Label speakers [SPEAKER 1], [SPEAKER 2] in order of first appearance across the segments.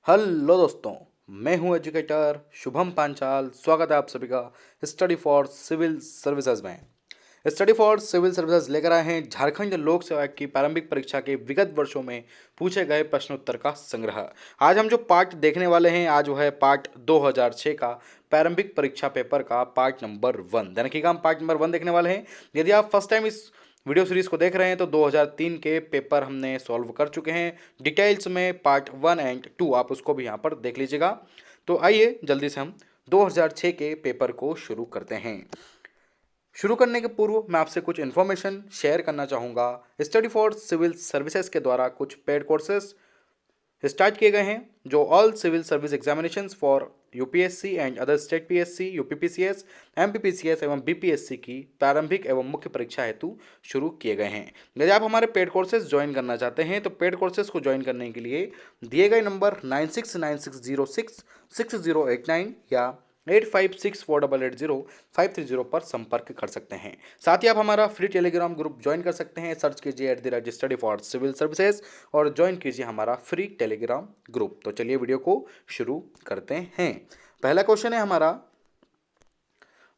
[SPEAKER 1] Hello दोस्तों, मैं हूं एजुकेटर शुभम पांचाल। स्वागत है आप सभी का स्टडी फॉर सिविल सर्विसेज में। स्टडी फॉर सिविल सर्विसेज लेकर आए हैं झारखंड लोक सेवा आयोग की प्रारंभिक परीक्षा के विगत वर्षों में पूछे गए प्रश्नोत्तर का संग्रह। आज हम जो पार्ट देखने वाले हैं, आज वो है पार्ट 2006 का प्रारंभिक परीक्षा पेपर का पार्ट नंबर 1। यानी कि हम पार्ट नंबर 1 देखने वाले हैं। यदि आप फर्स्ट टाइम इस वीडियो सीरीज को देख रहे हैं तो 2003 के पेपर हमने सॉल्व कर चुके हैं डिटेल्स में। पार्ट 1 एंड 2 आप उसको भी यहाँ पर देख लीजिएगा। तो आइए जल्दी से हम 2006 के पेपर को शुरू करते हैं। शुरू करने के पूर्व मैं आपसे कुछ इन्फॉर्मेशन शेयर करना चाहूँगा। स्टडी फॉर सिविल सर्विसेज के द्वारा कुछ पेड कोर्सेज स्टार्ट किए गए हैं जो all civil service examinations for UPSC and other state PSC, UPPCS, MPPCS एवं बीपीएससी की प्रारंभिक एवं मुख्य परीक्षा हेतु शुरू किए गए हैं। यदि आप हमारे पेड कोर्सेज ज्वाइन करना चाहते हैं तो पेड कोर्सेज को ज्वाइन करने के लिए दिए गए नंबर 9696066089 या 8564880530 पर संपर्क कर सकते हैं। साथ ही आप हमारा फ्री टेलीग्राम ग्रुप ज्वाइन कर सकते हैं। सर्च कीजिए @स्टडी फॉर सिविल सर्विसेज और ज्वाइन कीजिए हमारा फ्री टेलीग्राम ग्रुप। तो चलिए वीडियो को शुरू करते हैं। पहला क्वेश्चन है हमारा,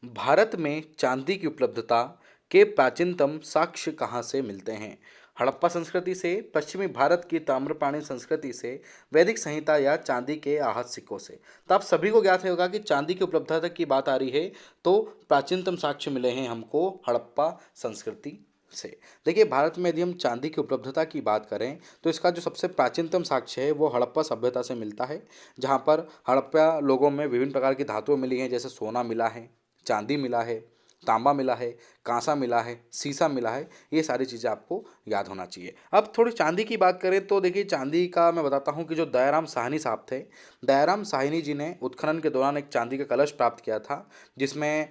[SPEAKER 1] भारत में चांदी की उपलब्धता के प्राचीनतम साक्ष्य कहाँ से मिलते हैं? हड़प्पा संस्कृति से, पश्चिमी भारत की ताम्रपाणी संस्कृति से, वैदिक संहिता या चांदी के आहत सिक्कों से। तो आप सभी को ज्ञात होगा कि चांदी की उपलब्धता की बात आ रही है तो प्राचीनतम साक्ष्य मिले हैं हमको हड़प्पा संस्कृति से। देखिए, भारत में यदि हम चांदी की उपलब्धता की बात करें तो इसका जो सबसे प्राचीनतम साक्ष्य है वो हड़प्पा सभ्यता से मिलता है, जहाँ पर हड़प्पा लोगों में विभिन्न प्रकार की धातुएं मिली हैं, जैसे सोना मिला है, चांदी मिला है, तांबा मिला है, कांसा मिला है, सीसा मिला है। ये सारी चीज़ें आपको याद होना चाहिए। अब थोड़ी चांदी की बात करें तो देखिए, चांदी का मैं बताता हूँ कि जो दयाराम साहनी साहब थे, दयाराम साहनी जी ने उत्खनन के दौरान एक चांदी का कलश प्राप्त किया था, जिसमें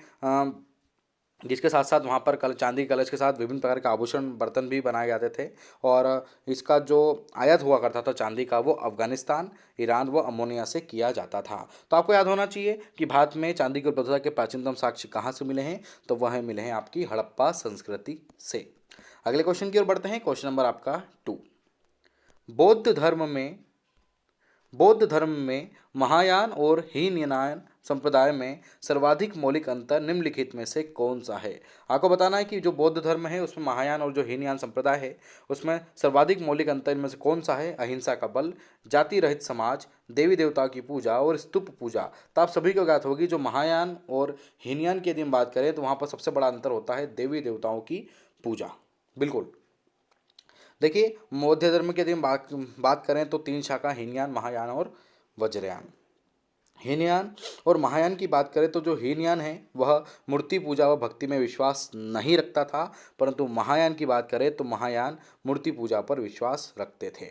[SPEAKER 1] जिसके साथ साथ वहाँ पर चांदी के कलश के साथ विभिन्न प्रकार के आभूषण बर्तन भी बनाए जाते थे। और इसका जो आयात हुआ करता था चांदी का, वो अफगानिस्तान, ईरान व अमोनिया से किया जाता था। तो आपको याद होना चाहिए कि भारत में चांदी की उपलब्धता के प्राचीनतम साक्ष्य कहाँ से मिले हैं, तो वह मिले हैं आपकी हड़प्पा संस्कृति से। अगले क्वेश्चन की ओर बढ़ते हैं। क्वेश्चन नंबर आपका 2। बौद्ध धर्म में महायान और हीनयान संप्रदाय में सर्वाधिक मौलिक अंतर निम्नलिखित में से कौन सा है? आपको बताना है कि जो बौद्ध धर्म है उसमें महायान और जो हीनयान संप्रदाय है उसमें सर्वाधिक मौलिक अंतर इनमें से कौन सा है? अहिंसा का बल, जाति रहित समाज, देवी देवता की पूजा और स्तूप पूजा। तो आप सभी को ज्ञात होगी जो महायान और हीनयान की यदि हम बात करें तो वहाँ पर सबसे बड़ा अंतर होता है देवी देवताओं की पूजा। बिल्कुल। देखिए, बौद्ध धर्म की यदि हम बात करें तो 3 शाखा, हीनयान, महायान और वज्रयान। हीनयान और महायान की बात करें तो जो हीनयान है वह मूर्ति पूजा व भक्ति में विश्वास नहीं रखता था, परंतु महायान की बात करें तो महायान मूर्ति पूजा पर विश्वास रखते थे।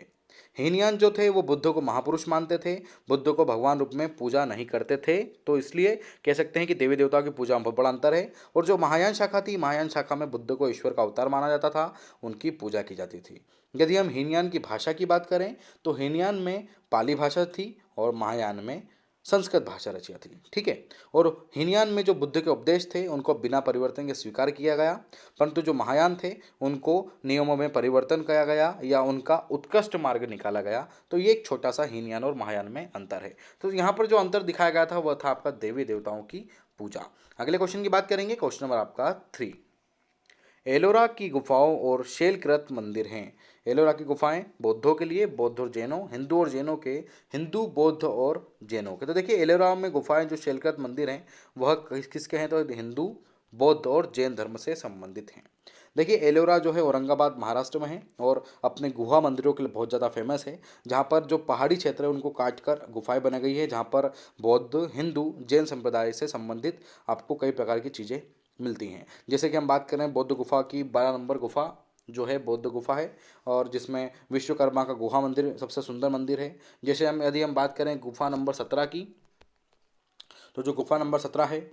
[SPEAKER 1] हीनयान जो थे वो बुद्ध को महापुरुष मानते थे, बुद्ध को भगवान रूप में पूजा नहीं करते थे, तो इसलिए कह सकते हैं कि देवी देवताओं की पूजा में बहुत बड़ा अंतर है। और जो महायान शाखा थी, महायान शाखा में बुद्ध को ईश्वर का अवतार माना जाता था, उनकी पूजा की जाती थी। यदि हम हीनयान की भाषा की बात करें तो हीनयान में पाली भाषा थी और महायान में संस्कृत भाषा रचिया थी। ठीक है। और हीनयान में जो बुद्ध के उपदेश थे उनको बिना परिवर्तन के स्वीकार किया गया, परंतु जो महायान थे उनको नियमों में परिवर्तन किया गया या उनका उत्कृष्ट मार्ग निकाला गया। तो ये एक छोटा सा हीनयान और महायान में अंतर है। तो यहाँ पर जो अंतर दिखाया गया था वह था आपका देवी देवताओं की पूजा। अगले क्वेश्चन की बात करेंगे। क्वेश्चन नंबर आपका 3। एलोरा की गुफाओं और शैलकृत मंदिर हैं। एलोरा की गुफाएं बौद्धों के लिए, बौद्ध और जैनों, हिंदू और जैनों के, हिंदू, बौद्ध और जैनों के। तो देखिए, एलोरा में गुफाएं जो शैलकृत मंदिर हैं वह किसके हैं? तो हिंदू, बौद्ध और जैन धर्म से संबंधित हैं। देखिए, एलोरा जो है औरंगाबाद महाराष्ट्र में है और अपने गुहा मंदिरों के लिए बहुत ज़्यादा फेमस है, जहाँ पर जो पहाड़ी क्षेत्र है उनको काट कर गुफाएं बनाई गई है, जहाँ पर बौद्ध, हिंदू, जैन संप्रदाय से संबंधित आपको कई प्रकार की चीज़ें मिलती हैं। जैसे कि हम बात करें बौद्ध गुफा की, 12 नंबर गुफा जो है बौद्ध गुफा है, और जिसमें विश्वकर्मा का गुहा मंदिर सबसे सुंदर मंदिर है। जैसे यदि हम बात करें गुफा नंबर 17 की, तो जो गुफा नंबर 17 है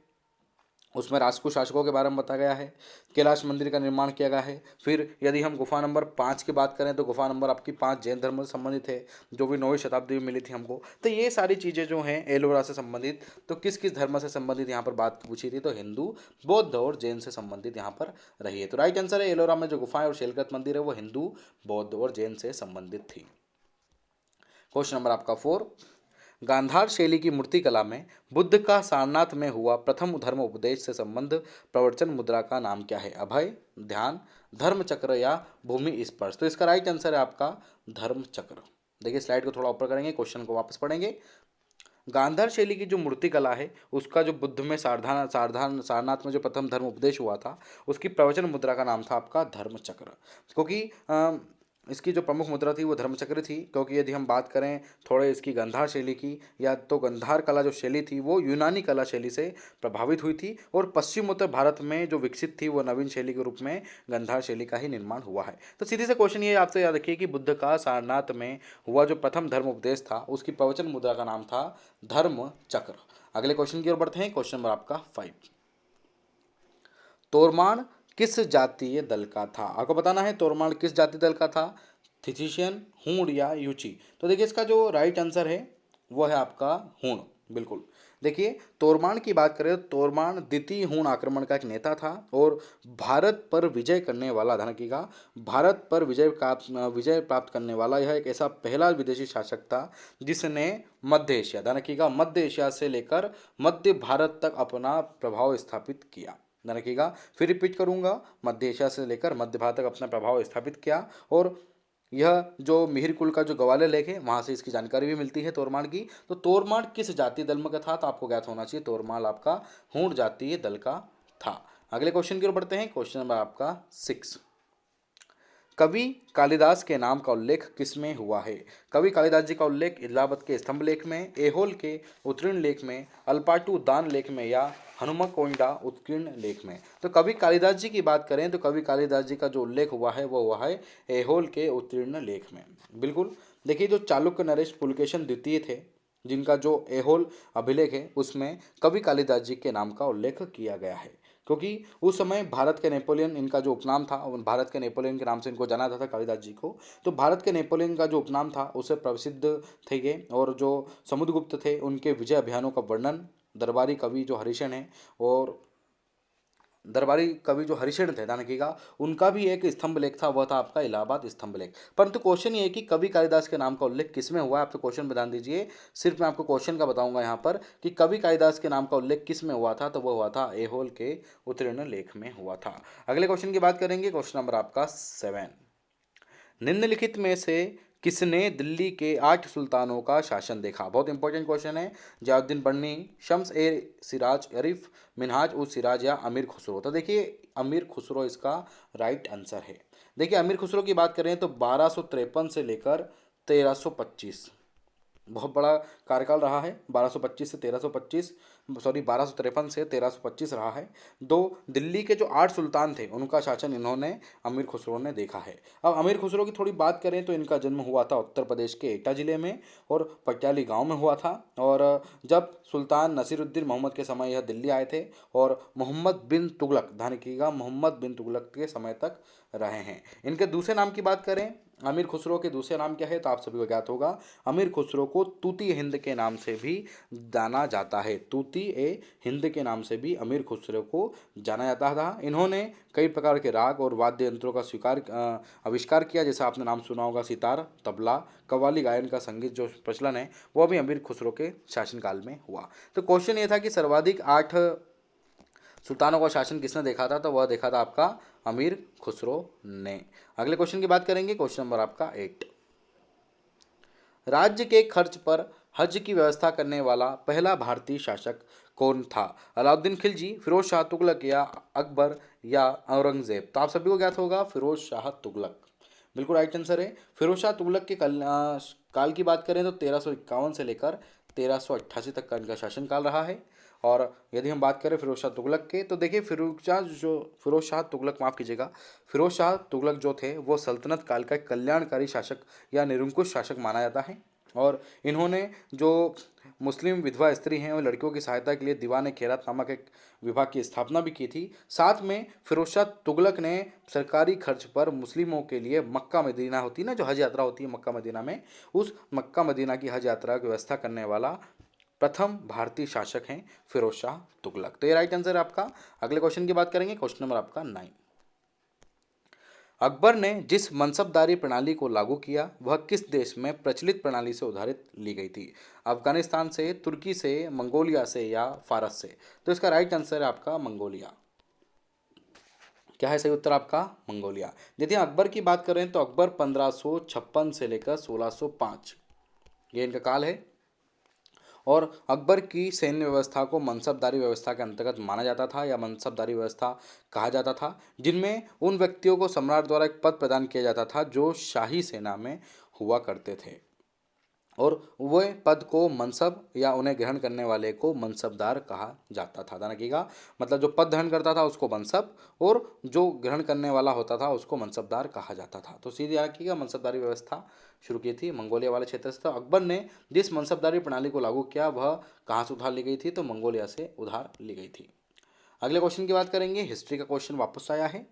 [SPEAKER 1] उसमें राजपूत शासकों के बारे में बताया गया है। कैलाश मंदिर का निर्माण किया गया है। फिर यदि हम गुफा नंबर 5 की बात करें तो गुफा नंबर आपकी 5 जैन धर्म से संबंधित है, जो भी 9वीं शताब्दी में मिली थी हमको। तो ये सारी चीज़ें जो हैं एलोरा से संबंधित, तो किस किस धर्म से संबंधित यहाँ पर बात पूछी थी, तो हिंदू, बौद्ध और जैन से संबंधित यहाँ पर रही है। तो राइट आंसर है, एलोरा में जो गुफाएं और शैलकृत मंदिर है वो हिंदू, बौद्ध और जैन से संबंधित थी। क्वेश्चन नंबर आपका 4। गांधार शैली की मूर्तिकला में बुद्ध का सारनाथ में हुआ प्रथम धर्म उपदेश से संबंध प्रवचन मुद्रा का नाम क्या है? अभय, ध्यान, धर्म चक्र या भूमि स्पर्श? तो इसका राइट आंसर है आपका धर्म चक्र। देखिए स्लाइड को थोड़ा ऊपर करेंगे, क्वेश्चन को वापस पढ़ेंगे। गांधार शैली की जो मूर्तिकला है उसका जो बुद्ध में सारनाथ में जो प्रथम धर्म उपदेश हुआ था उसकी प्रवचन मुद्रा का नाम था आपका धर्म चक्र। क्योंकि इसकी जो प्रमुख मुद्रा थी वो धर्मचक्र थी, क्योंकि यदि हम बात करें थोड़े इसकी गंधार शैली की, या तो गंधार कला जो शैली थी वो यूनानी कला शैली से प्रभावित हुई थी और पश्चिमोत्तर भारत में जो विकसित थी वो नवीन शैली के रूप में गंधार शैली का ही निर्माण हुआ है। तो सीधे से क्वेश्चन ये आपसे याद रखिए कि बुद्ध का सारनाथ में हुआ जो प्रथम धर्म उपदेश था उसकी प्रवचन मुद्रा का नाम था धर्म चक्र। अगले क्वेश्चन की ओर बढ़ते हैं, क्वेश्चन नंबर आपका 5। तोरमाण किस जातीय दल का था? आपको बताना है तोरमाण किस जातीय दल का था, थिचियन, हूण या यूची? तो देखिए इसका जो राइट आंसर है वो है आपका हूण। बिल्कुल। देखिए तोरमाण की बात करें तो तोरमाण द्वितीय हूण आक्रमण का एक नेता था और भारत पर विजय करने वाला, ध्यान रखिएगा, भारत पर विजय प्राप्त करने वाला यह एक ऐसा पहला विदेशी शासक था जिसने मध्य एशिया, ध्यान रखिएगा, मध्य एशिया से लेकर मध्य भारत तक अपना प्रभाव स्थापित किया। ध्यान रखिएगा, फिर रिपीट करूंगा, मध्य एशिया से लेकर मध्य भारत तक अपना प्रभाव स्थापित किया। और यह जो मिहिर कुल का जो ग्वालियर लेक है वहां से इसकी जानकारी भी मिलती है तोरमाण की। तो तोरमाण किस जातीय दल में का था? तो आपको ज्ञात होना चाहिए तोरमाण आपका हूण जातीय दल का था। अगले क्वेश्चन की ओर बढ़ते हैं, क्वेश्चन नंबर आपका 6। कवि कालिदास के नाम का उल्लेख किसमें हुआ है? कवि कालिदास जी का उल्लेख इलाहाबाद के स्तंभ लेख में, ऐहोल के उत्कीर्ण लेख में, अल्पाटू दान लेख में या हनुमकोंडा उत्कीर्ण लेख में? तो कवि कालिदास जी की बात करें तो कवि कालिदास जी का जो उल्लेख हुआ है वो हुआ है ऐहोल के उत्कीर्ण लेख में। बिल्कुल। देखिए जो चालुक्य नरेश पुलकेशन द्वितीय थे जिनका जो ऐहोल अभिलेख है उसमें कवि कालिदास जी के नाम का उल्लेख किया गया है, क्योंकि उस समय भारत के नेपोलियन इनका जो उपनाम था, भारत के नेपोलियन के नाम से इनको जाना जाता था कालिदास जी को। तो भारत के नेपोलियन का जो उपनाम था उससे प्रसिद्ध थे ये। और जो समुद्रगुप्त थे उनके विजय अभियानों का वर्णन दरबारी कवि जो हरिशेन है, और दरबारी कवि जो हरिशेन थे, ध्यान रखिएगा, उनका भी एक स्तंभ लेख था, वह था आपका इलाहाबाद स्तंभ लेख। परंतु क्वेश्चन ये है कि कवि कालिदास के नाम का उल्लेख किसमें हुआ है? आप तो क्वेश्चन में ध्यान दीजिए, सिर्फ मैं आपको क्वेश्चन का बताऊंगा यहाँ पर कि कवि कालिदास के नाम का उल्लेख किस में हुआ था, तो वह हुआ था ऐहोल के उत्कीर्ण लेख में हुआ था। अगले क्वेश्चन की बात करेंगे, क्वेश्चन नंबर आपका 7। निम्नलिखित में से किसने दिल्ली के 8 सुल्तानों का शासन देखा? बहुत इंपॉर्टेंट क्वेश्चन है। जलाउद्दीन बन्नी, शम्स ए सिराज अरीफ, मिनहाज उस सिराज या अमीर खुसरो? तो देखिए अमीर खुसरो इसका राइट आंसर है। देखिए अमीर खुसरो की बात करें तो 1253 से लेकर 1325 बहुत बड़ा कार्यकाल रहा है। 1225 से 1325, सॉरी 1253 से 1325 रहा है। दो दिल्ली के जो 8 सुल्तान थे उनका शासन इन्होंने अमीर खुसरो ने देखा है। अब अमीर खुसरो की थोड़ी बात करें तो इनका जन्म हुआ था उत्तर प्रदेश के एटा जिले में और पटियाली गांव में हुआ था। और जब सुल्तान नसीरुद्दीन मोहम्मद के समय यह दिल्ली आए थे और मोहम्मद बिन तुगलक, ध्यान रखिएगा, मोहम्मद बिन तुगलक के समय तक रहे हैं। इनके दूसरे नाम की बात करें, अमीर खुसरो के दूसरे नाम क्या है तो आप सभी को ज्ञात होगा, अमीर खुसरो को तूती हिंद के नाम से भी जाना जाता है। तूती ए हिंद के नाम से भी अमीर खुसरो को जाना जाता था। इन्होंने कई प्रकार के राग और वाद्य यंत्रों का आविष्कार किया, जैसा आपने नाम सुना होगा सितार, तबला, कव्वाली गायन का संगीत जो प्रचलन है वह भी अमीर खुसरो के शासनकाल में हुआ। तो क्वेश्चन ये था कि सर्वाधिक 8 सुल्तानों का शासन किसने देखा था, तो वह देखा था आपका अमीर खुसरो ने। अगले क्वेश्चन की बात करेंगे, क्वेश्चन नंबर आपका 8। राज्य के खर्च पर हज की व्यवस्था करने वाला पहला भारतीय शासक कौन था? अलाउद्दीन खिलजी, फिरोज शाह तुगलक या अकबर या औरंगजेब? तो आप सभी को ज्ञात होगा फिरोज शाह तुगलक। बिल्कुल राइट आंसर है। फिरोज शाह तुगलक के काल की बात करें तो 1351 से लेकर 1388 तक का इनका शासनकाल रहा है। और यदि हम बात करें फिरोज शाह तुगलक के तो देखिए फिरोज शाह तुगलक, माफ़ कीजिएगा, फिरोज शाह तुगलक जो थे वो सल्तनत काल का एक कल्याणकारी शासक या निरंकुश शासक माना जाता है। और इन्होंने जो मुस्लिम विधवा स्त्री हैं और लड़कियों की सहायता के लिए दीवान खैरात नामक एक विभाग की स्थापना भी की थी। साथ में फिरोज शाह तुगलक ने सरकारी खर्च पर मुस्लिमों के लिए मक्का मदीना होती है ना, जो हज यात्रा होती है मक्का मदीना में, उस मक्का मदीना की हज यात्रा की व्यवस्था करने वाला प्रथम भारतीय शासक हैं फिरोज शाह तुगलक। तो ये राइट आंसर है आपका। अगले क्वेश्चन की बात करेंगे, क्वेश्चन नंबर आपका 9। अकबर ने जिस मनसबदारी प्रणाली को लागू किया वह किस देश में प्रचलित प्रणाली से उधारित ली गई थी? अफगानिस्तान से, तुर्की से, मंगोलिया से या फारस से? तो इसका राइट आंसर है आपका मंगोलिया। क्या है सही उत्तर आपका? मंगोलिया। यदि अकबर की बात करें तो अकबर 1556 से लेकर 1605 ये इनका काल है। और अकबर की सैन्य व्यवस्था को मनसबदारी व्यवस्था के अंतर्गत माना जाता था या मनसबदारी व्यवस्था कहा जाता था, जिनमें उन व्यक्तियों को सम्राट द्वारा एक पद प्रदान किया जाता था जो शाही सेना में हुआ करते थे, और वह पद को मनसब या उन्हें ग्रहण करने वाले को मनसबदार कहा जाता था। ध्यान रखिएगा, मतलब जो पद ग्रहण करता था उसको मनसब, और जो ग्रहण करने वाला होता था उसको मनसबदार कहा जाता था। तो सीधे याद रखिएगा, मनसबदारी व्यवस्था शुरू की थी मंगोलिया वाले क्षेत्र से। तो अकबर ने जिस मनसबदारी प्रणाली को लागू किया वह कहाँ से उधार ली गई थी? तो मंगोलिया से उधार ली गई थी। अगले क्वेश्चन की बात करेंगे, हिस्ट्री का क्वेश्चन वापस आया है।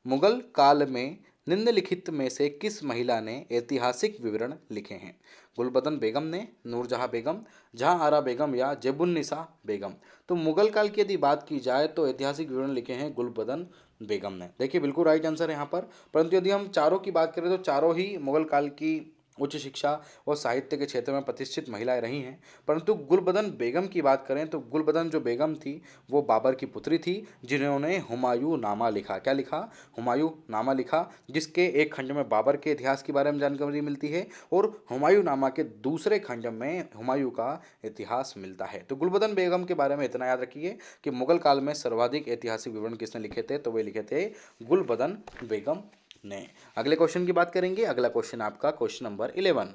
[SPEAKER 1] मुगल काल में निम्नलिखित में से किस महिला ने ऐतिहासिक विवरण लिखे हैं? गुलबदन बेगम ने, नूरजहां बेगम, जहां आरा बेगम या जेबुन्निसा बेगम? तो मुगल काल की यदि बात की जाए तो ऐतिहासिक विवरण लिखे हैं गुलबदन बेगम ने। देखिए बिल्कुल राइट आंसर है यहाँ पर। परंतु यदि हम चारों की बात करें तो चारों ही मुगल काल की उच्च शिक्षा और साहित्य के क्षेत्र में प्रतिष्ठित महिलाएं रही हैं। परंतु गुलबदन बेगम की बात करें तो गुलबदन जो बेगम थी वो बाबर की पुत्री थी, जिन्होंने हुमायूं नामा लिखा। क्या लिखा? हुमायूं नामा लिखा, जिसके एक खंड में बाबर के इतिहास के बारे में जानकारी मिलती है और हुमायूं नामा के दूसरे खंड में हुमायूं का इतिहास मिलता है। तो गुलबदन बेगम के बारे में इतना याद रखिए कि मुगल काल में सर्वाधिक ऐतिहासिक विवरण किसने लिखे थे? तो वे लिखे थे गुलबदन बेगम ने। अगले क्वेश्चन की बात करेंगे। अगला क्वेश्चन आपका क्वेश्चन नंबर 11।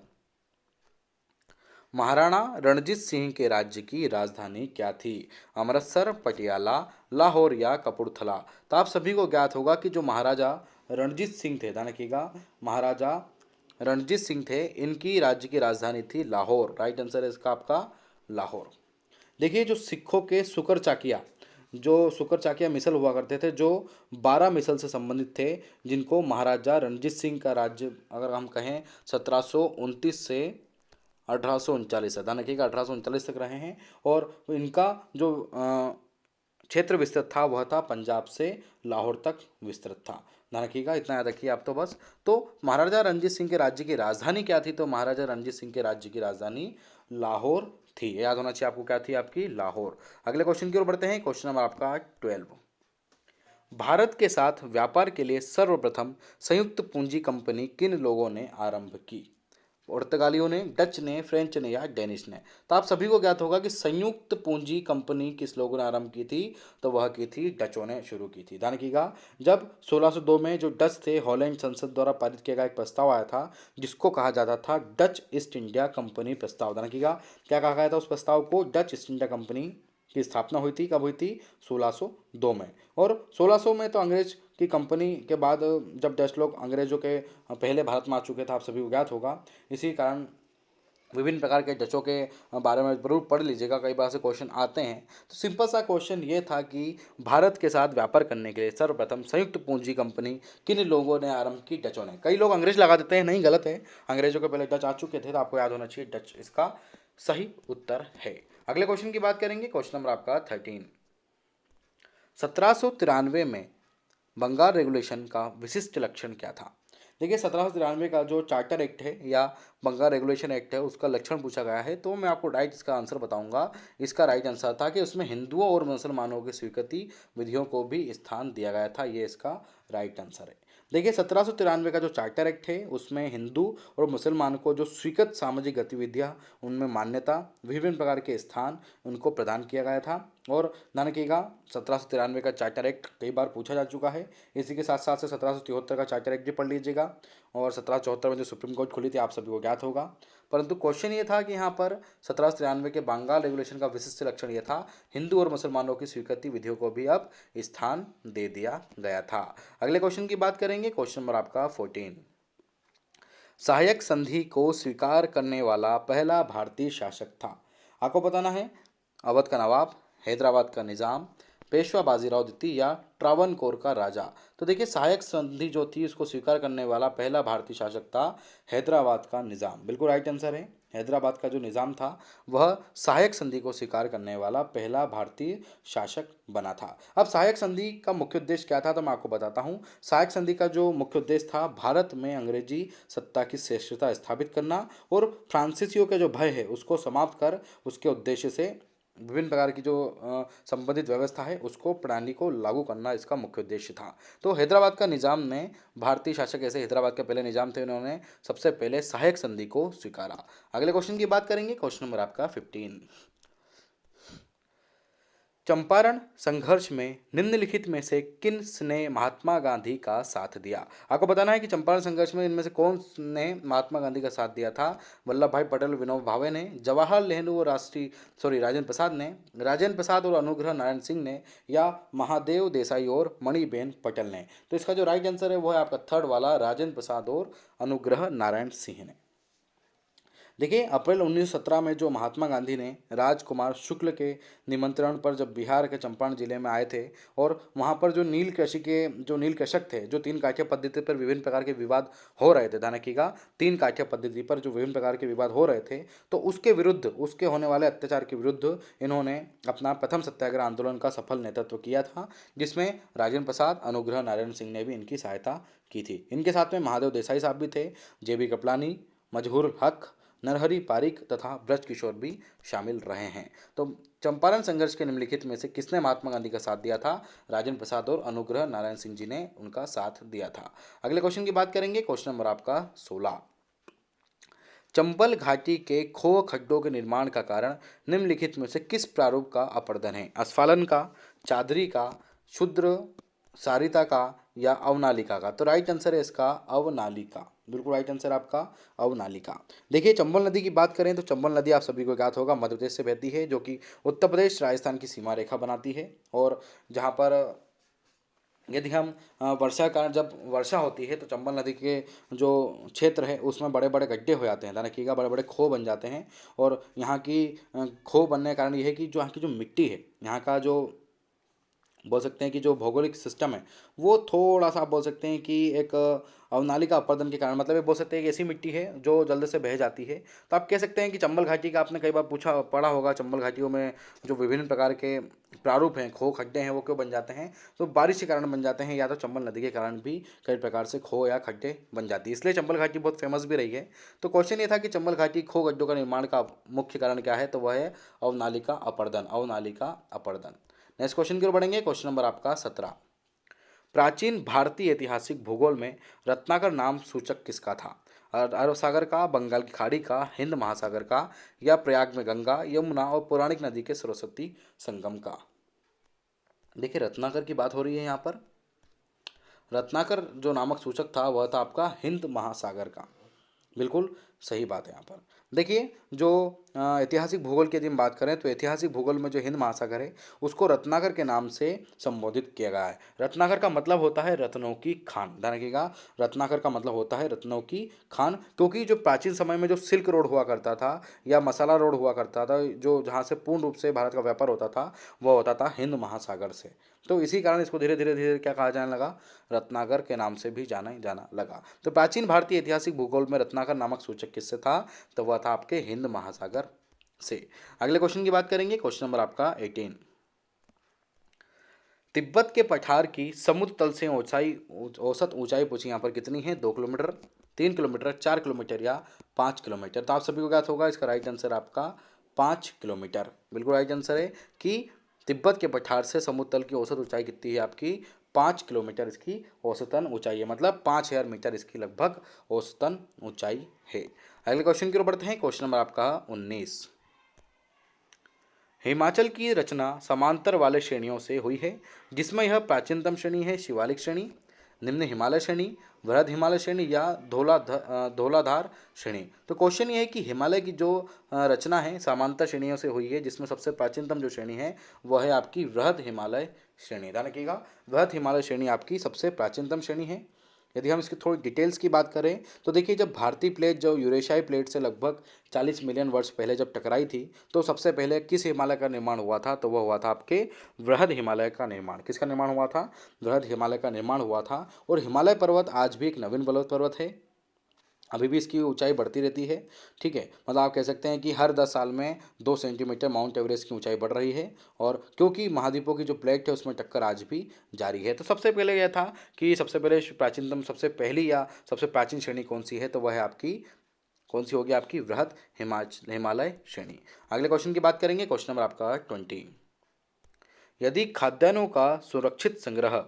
[SPEAKER 1] महाराणा रणजीत सिंह के राज्य की राजधानी क्या थी? अमृतसर, पटियाला, लाहौर या कपूरथला? तो आप सभी को ज्ञात होगा कि जो महाराजा रणजीत सिंह थे, ध्यान रखिएगा, महाराजा रणजीत सिंह थे, इनकी राज्य की राजधानी थी लाहौर। राइट आंसर है इसका आपका लाहौर। देखिए जो सिखों के शुकर चाकिया, जो शुकर चाकिया मिसल हुआ करते थे, जो 12 मिसल से संबंधित थे, जिनको महाराजा रणजीत सिंह का राज्य अगर हम कहें 1729 से 1839 है, ध्यान रखिएगा 1839 तक रहे हैं। और इनका जो क्षेत्र विस्तृत था वह था पंजाब से लाहौर तक विस्तृत था। ध्यान रखिएगा, इतना याद रखिए आप तो बस। तो महाराजा रणजीत सिंह के राज्य की राजधानी क्या थी? तो महाराजा रणजीत सिंह के राज्य की राजधानी लाहौर थी। याद होना चाहिए आपको, क्या थी आपकी? लाहौर। अगले क्वेश्चन की ओर बढ़ते हैं, क्वेश्चन नंबर आपका 12। भारत के साथ व्यापार के लिए सर्वप्रथम संयुक्त पूंजी कंपनी किन लोगों ने आरंभ की? पुर्तगालियों ने, डच ने, फ्रेंच ने या डेनिश ने? तो आप सभी को ज्ञात होगा कि संयुक्त पूंजी कंपनी किस लोगों ने आरंभ की थी? तो वह की थी डचों ने शुरू की थी। ध्यान रखिएगा, जब 1602 में जो डच थे, हॉलैंड संसद द्वारा पारित किया गया एक प्रस्ताव आया था जिसको कहा जाता था डच ईस्ट इंडिया कंपनी प्रस्ताव। ध्यान रखिएगा, क्या कहा गया था उस प्रस्ताव को? डच ईस्ट इंडिया कंपनी की स्थापना हुई थी। कब हुई थी? 1602 में। और 1600 में तो अंग्रेज की कंपनी के बाद जब डच लोग अंग्रेजों के पहले भारत में आ चुके थे, आप सभी को ज्ञात होगा। इसी कारण विभिन्न प्रकार के डचों के बारे में जरूर पढ़ लीजिएगा, कई बार से क्वेश्चन आते हैं। तो सिंपल सा क्वेश्चन ये था कि भारत के साथ व्यापार करने के लिए सर्वप्रथम संयुक्त पूंजी कंपनी किन लोगों ने आरंभ की? डचों ने। कई लोग अंग्रेज लगा देते हैं, नहीं, गलत है। अंग्रेजों के पहले डच आ चुके थे, तो आपको याद होना चाहिए डच इसका सही उत्तर है। अगले क्वेश्चन की बात करेंगे, क्वेश्चन नंबर आपका 13। 1793 में बंगाल रेगुलेशन का विशिष्ट लक्षण क्या था? देखिए 1793 का जो चार्टर एक्ट है या बंगाल रेगुलेशन एक्ट है, उसका लक्षण पूछा गया है, तो मैं आपको राइट इसका आंसर बताऊंगा। इसका राइट आंसर था कि उसमें हिंदुओं और मुसलमानों की स्वीकृति विधियों को भी स्थान दिया गया था। ये इसका राइट आंसर है। देखिए 1793 का जो चार्टर एक्ट है उसमें हिंदू और मुसलमान को जो स्वीकृत सामाजिक गतिविधियां, उनमें मान्यता, विभिन्न प्रकार के स्थान उनको प्रदान किया गया था। और ध्यान रखिएगा, 1793 का चार्टर एक्ट कई बार पूछा जा चुका है। इसी के साथ साथ से 1773 का चार्टर एक्ट भी पढ़ लीजिएगा। और 1774 में जो सुप्रीम कोर्ट खुली थी, आप सभी को ज्ञात होगा। परंतु क्वेश्चन ये था कि यहाँ पर 1793 के बंगाल रेगुलेशन का विशिष्ट लक्षण ये था, हिंदू और मुसलमानों की स्वीकृति विधियों को भी अब स्थान दे दिया गया था। अगले क्वेश्चन की बात करेंगे, क्वेश्चन नंबर आपका 14। सहायक संधि को स्वीकार करने वाला पहला भारतीय शासक था। आपको बताना है, अवध का नवाब, हैदराबाद का निज़ाम, पेशवा बाजीराव द्वितीय या ट्रावनकोर का राजा? तो देखिए सहायक संधि जो थी उसको स्वीकार करने वाला पहला भारतीय शासक था हैदराबाद का निज़ाम। बिल्कुल राइट आंसर है, हैदराबाद का जो निज़ाम था वह सहायक संधि को स्वीकार करने वाला पहला भारतीय शासक बना था। अब सहायक संधि का मुख्य उद्देश्य क्या था तो मैं आपको बताता हूँ। सहायक संधि का जो मुख्य उद्देश्य था भारत में अंग्रेजी सत्ता की श्रेष्ठता स्थापित करना और फ्रांसीसियों का जो भय है उसको समाप्त कर उसके उद्देश्य से विभिन्न प्रकार की जो संबंधित व्यवस्था है उसको प्रणाली को लागू करना इसका मुख्य उद्देश्य था। तो हैदराबाद का निज़ाम ने भारतीय शासक ऐसे हैदराबाद के पहले निज़ाम थे उन्होंने सबसे पहले सहायक संधि को स्वीकारा। अगले क्वेश्चन की बात करेंगे, क्वेश्चन नंबर आपका 15। चंपारण संघर्ष में निम्नलिखित में से किसने महात्मा गांधी का साथ दिया? आपको बताना है कि चंपारण संघर्ष में इनमें से कौन ने महात्मा गांधी का साथ दिया था। वल्लभ भाई पटेल, विनोबा भावे ने, जवाहरलाल नेहरू और राजेंद्र प्रसाद ने, राजेंद्र प्रसाद और अनुग्रह नारायण सिंह ने, या महादेव देसाई और मणिबेन पटेल ने। तो इसका जो राइट आंसर है वो है आपका थर्ड वाला, राजेंद्र प्रसाद और अनुग्रह नारायण सिंह ने। देखिए अप्रैल 1917 में जो महात्मा गांधी ने राजकुमार शुक्ल के निमंत्रण पर जब बिहार के चंपारण जिले में आए थे और वहाँ पर जो नील कृषक थे, जो तीन काठिया पद्धति पर विभिन्न प्रकार के विवाद हो रहे थे, ध्यान रखिएगा, तीन काठिया पद्धति पर जो विभिन्न प्रकार के विवाद हो रहे थे, तो उसके विरुद्ध, उसके होने वाले अत्याचार के विरुद्ध इन्होंने अपना प्रथम सत्याग्रह आंदोलन का सफल नेतृत्व किया था, जिसमें राजेंद्र प्रसाद, अनुग्रह नारायण सिंह ने भी इनकी सहायता की थी। इनके साथ में महादेव देसाई साहब भी थे, जेबी कृपलानी, मजहूर हक, नरहरि पारिक तथा ब्रज किशोर भी शामिल रहे हैं। तो चंपारण संघर्ष के निम्नलिखित में से किसने महात्मा गांधी का साथ दिया था? राजेंद्र प्रसाद और अनुग्रह नारायण सिंह जी ने उनका साथ दिया था। अगले क्वेश्चन की बात करेंगे, क्वेश्चन नंबर आपका 16। चंबल घाटी के खो खड्डों के निर्माण का कारण निम्नलिखित में से किस प्रारूप का अपरदन है? अस्फालन का, चादरी का, क्षुद्र सारिता का, या अवनालिका का? तो राइट आंसर है इसका अवनालिका, बिल्कुल राइट आंसर आपका अवनालिका। देखिए चंबल नदी की बात करें तो चंबल नदी आप सभी को ज्ञात होगा मध्य प्रदेश से बहती है, जो कि उत्तर प्रदेश राजस्थान की सीमा रेखा बनाती है। और जहाँ पर यदि हम वर्षा का जब वर्षा होती है तो चंबल नदी के जो क्षेत्र है उसमें बड़े बड़े गड्ढे हो जाते हैं, ध्यान रखिएगा, बड़े बड़े खो बन जाते हैं। और यहाँ की खो बनने का कारण यह है कि जो यहाँ की जो मिट्टी है, यहाँ का जो बोल सकते हैं कि जो भौगोलिक सिस्टम है वो थोड़ा सा आप बोल सकते हैं कि एक अवनालिका अपरदन के कारण, मतलब ये बोल सकते हैं कि ऐसी मिट्टी है जो जल्द से बह जाती है। तो आप कह सकते हैं कि चंबल घाटी का आपने कई बार पढ़ा होगा, चंबल घाटियों में जो विभिन्न प्रकार के प्रारूप हैं, खो खड्डे हैं, वो क्यों बन जाते हैं? तो बारिश के कारण बन जाते हैं, या तो चंबल नदी के कारण भी कई प्रकार से खो या खड्डे बन जाती है, इसलिए चंबल घाटी बहुत फेमस भी रही है। तो क्वेश्चन ये था कि चंबल घाटी खो गड्ढों का निर्माण का मुख्य कारण क्या है? तो वह है अवनालिका अपरदन, अवनालिका अपरदन। नेक्स्ट क्वेश्चन की ओर बढ़ेंगे, क्वेश्चन नंबर आपका 17। प्राचीन भारतीय ऐतिहासिक भूगोल में रत्नाकर नाम सूचक किसका था? अरब सागर का, बंगाल की खाड़ी का, हिंद महासागर का, या प्रयाग में गंगा यमुना और पौराणिक नदी के सरस्वती संगम का? देखिए रत्नाकर की बात हो रही है यहाँ पर। रत्नाकर जो नामक सूचक था वह था आपका हिंद महासागर का, बिल्कुल सही बात है यहाँ पर। देखिए जो ऐतिहासिक भूगोल की यदि हम बात करें तो ऐतिहासिक भूगोल में जो हिंद महासागर है उसको रत्नाकर के नाम से संबोधित किया गया है। रत्नाकर का मतलब होता है रत्नों की खान, ध्यान रखिएगा, रत्नाकर का मतलब होता है रत्नों की खान, क्योंकि जो प्राचीन समय में जो सिल्क रोड हुआ करता था या मसाला रोड हुआ करता था, जो जहाँ से पूर्ण रूप से भारत का व्यापार होता था वह होता था हिंद महासागर से। तो इसी कारण इसको धीरे धीरे धीरे क्या कहा जाने लगा? रत्नाकर के नाम से भी जाना लगा। तो प्राचीन भारतीय ऐतिहासिक भूगोल में रत्नाकर नामक सूचक किससे था? तो वह था आपके हिंद महासागर से। अगले क्वेश्चन की बात करेंगे, क्वेश्चन नंबर आपका 18। तिब्बत के पठार की समुद्र तल से औसत ऊंचाई पूछी यहाँ पर कितनी है? 2 किलोमीटर, 3 किलोमीटर, 4 किलोमीटर या 5 किलोमीटर? तो आप सभी को ज्ञात होगा इसका राइट आंसर आपका 5 किलोमीटर, बिल्कुल राइट आंसर है कि तिब्बत के पठार से समुद्र तल की औसत ऊंचाई कितनी है आपकी? 5 किलोमीटर इसकी औसतन ऊंचाई है, मतलब 5000 मीटर इसकी लगभग औसतन ऊंचाई है। अगले क्वेश्चन की ओर बढ़ते हैं, क्वेश्चन नंबर आपका 19। हिमाचल की रचना समांतर वाले श्रेणियों से हुई है, जिसमें यह प्राचीनतम श्रेणी है शिवालिक श्रेणी, निम्न हिमालय श्रेणी, वृहद हिमालय श्रेणी या धौलाधार श्रेणी? तो क्वेश्चन ये है कि हिमालय की जो रचना है समांतर श्रेणियों से हुई है, जिसमें सबसे प्राचीनतम जो श्रेणी है वह है आपकी वृहद हिमालय श्रेणी, ध्यान रखिएगा, वृहद हिमालय श्रेणी आपकी सबसे प्राचीनतम श्रेणी है। यदि हम इसकी थोड़ी डिटेल्स की बात करें तो देखिए जब भारतीय प्लेट जो यूरेशियाई प्लेट से लगभग 40 मिलियन वर्ष पहले जब टकराई थी तो सबसे पहले किस हिमालय का निर्माण हुआ था? तो वह हुआ था आपके वृहद हिमालय का निर्माण। किसका निर्माण हुआ था? वृहद हिमालय का निर्माण हुआ था। और हिमालय पर्वत आज भी एक नवीन पर्वत है। अभी भी इसकी ऊंचाई बढ़ती रहती है। ठीक है, मतलब आप कह सकते हैं कि हर 10 साल में 2 सेंटीमीटर माउंट एवरेस्ट की ऊंचाई बढ़ रही है। और क्योंकि महाद्वीपों की जो प्लेट है उसमें टक्कर आज भी जारी है। तो सबसे पहले यह था कि सबसे पहले प्राचीनतम, सबसे पहली या सबसे प्राचीन श्रेणी कौन सी है, तो वह है आपकी, कौन सी होगी आपकी, वृहद हिमालय श्रेणी। अगले क्वेश्चन की बात करेंगे, क्वेश्चन नंबर आपका 20। यदि खाद्यान्नों का सुरक्षित संग्रह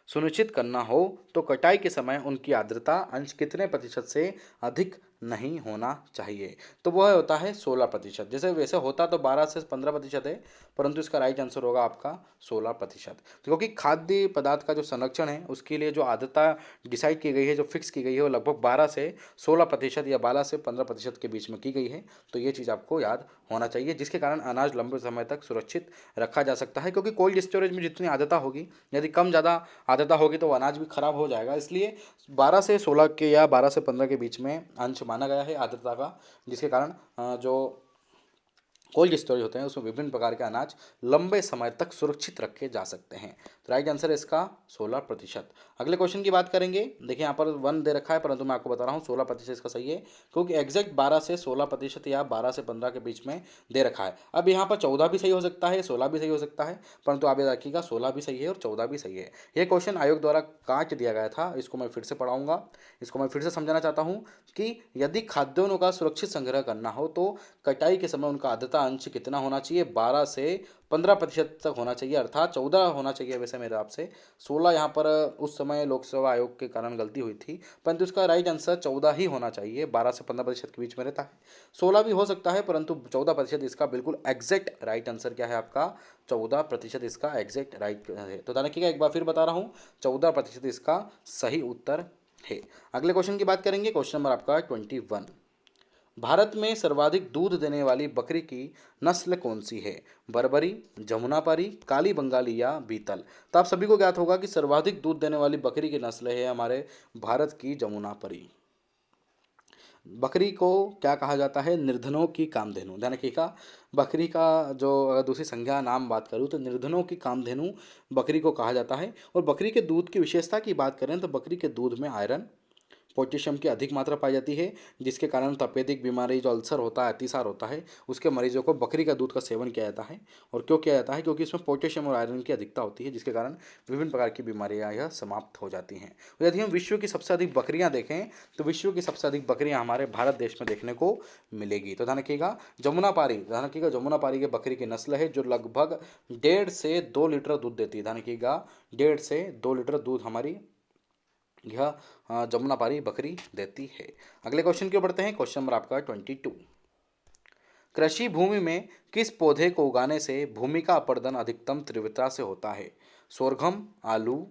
[SPEAKER 1] सुनिश्चित करना हो तो कटाई के समय उनकी आर्द्रता अंश कितने प्रतिशत से अधिक नहीं होना चाहिए, तो वह होता है 16%। जैसे वैसे होता तो 12 से 15% है, परंतु इसका राइट आंसर होगा आपका 16%। तो क्योंकि खाद्य पदार्थ का जो संरक्षण है उसके लिए जो आर्द्रता डिसाइड की गई है, जो फिक्स की गई है, वो लगभग 12 से 16% या 12 से 15% के बीच में की गई है। तो ये चीज़ आपको याद होना चाहिए, जिसके कारण अनाज लंबे समय तक सुरक्षित रखा जा सकता है। क्योंकि कोल्ड स्टोरेज में जितनी आर्द्रता होगी, यदि कम ज़्यादा आर्द्रता होगी तो अनाज भी खराब हो जाएगा। इसलिए 12 से 16 के या 12 से 15 के बीच में अंश माना गया है आर्द्रता का, जिसके कारण जो कोल्ड स्टोरेज होते हैं उसमें विभिन्न प्रकार के अनाज लंबे समय तक सुरक्षित रखे जा सकते हैं। तो राइट आंसर है इसका 16%। अगले क्वेश्चन की बात करेंगे। देखिए यहाँ पर 1 दे रखा है, परंतु मैं आपको बता रहा हूँ 16% इसका सही है, क्योंकि एग्जैक्ट 12 से 16% या 12 से 15 के बीच में दे रखा है। अब यहाँ पर 14 भी सही हो सकता है, 16 भी सही हो सकता है, परंतु आप याद रखिएगा 16 भी सही है और 14 भी सही है। यह क्वेश्चन आयोग द्वारा काट दिया गया था, इसको मैं फिर से पढ़ाऊंगा। इसको मैं फिर से समझाना चाहता हूँ कि यदि खाद्यान्नों का सुरक्षित संग्रह करना हो तो कटाई के समय उनका आर्द्रता अंश कितना होना चाहिए, 12 से 15% तक होना चाहिए, अर्थात 14 होना चाहिए वैसे मेरे आपसे। 16 यहाँ पर उस समय लोकसेवा आयोग के कारण गलती हुई थी, परंतु इसका राइट आंसर 14 ही होना चाहिए, 12 से 15% के बीच में रहता है। 16 भी हो सकता है, परंतु 14% इसका बिल्कुल एग्जैक्ट राइट आंसर क्या है आपका, 14% इसका एग्जैक्ट राइट है। तो ध्यान रखिएगा, एक बार फिर बता रहा हूँ, 14% इसका सही उत्तर है। अगले क्वेश्चन की बात करेंगे, क्वेश्चन नंबर आपका 21। भारत में सर्वाधिक दूध देने वाली बकरी की नस्ल कौन सी है, बर्बरी, जमुनापारी, काली बंगाली या बीतल। तो आप सभी को ज्ञात होगा कि सर्वाधिक दूध देने वाली बकरी की नस्ल है हमारे भारत की जमुनापरी। बकरी को क्या कहा जाता है, निर्धनों की कामधेनु। ध्यान रखिएगा, बकरी का जो अगर दूसरी संज्ञा नाम बात करूँ तो निर्धनों की कामधेनु बकरी को कहा जाता है। और बकरी के दूध की विशेषता की बात करें तो बकरी के दूध में आयरन, पोटेशियम की अधिक मात्रा पाई जाती है, जिसके कारण तपेदिक बीमारी, जो अल्सर होता है, अतिसार होता है, उसके मरीजों को बकरी का दूध का सेवन किया जाता है। और क्यों किया जाता है, क्योंकि इसमें पोटेशियम और आयरन की अधिकता होती है, जिसके कारण विभिन्न प्रकार की बीमारियां यह समाप्त हो जाती हैं। तो यदि हम विश्व की सबसे अधिक बकरियां देखें तो विश्व की सबसे अधिक बकरियां हमारे भारत देश में देखने को मिलेगी। तो ध्यान रखिएगा, जमुनापारी, ध्यान रखिएगा, जमुनापारी के बकरी की नस्ल है जो लगभग 1.5 से 2 लीटर दूध देती है। ध्यान रखिएगा, 1.5 से 2 लीटर दूध हमारी यह जमुनापारी बकरी देती है। अगले क्वेश्चन की ओर बढ़ते हैं, क्वेश्चन नंबर आपका 22। कृषि भूमि में किस पौधे को उगाने से भूमि का अपरदन अधिकतम तीव्रता से होता है, सोरघम, आलू,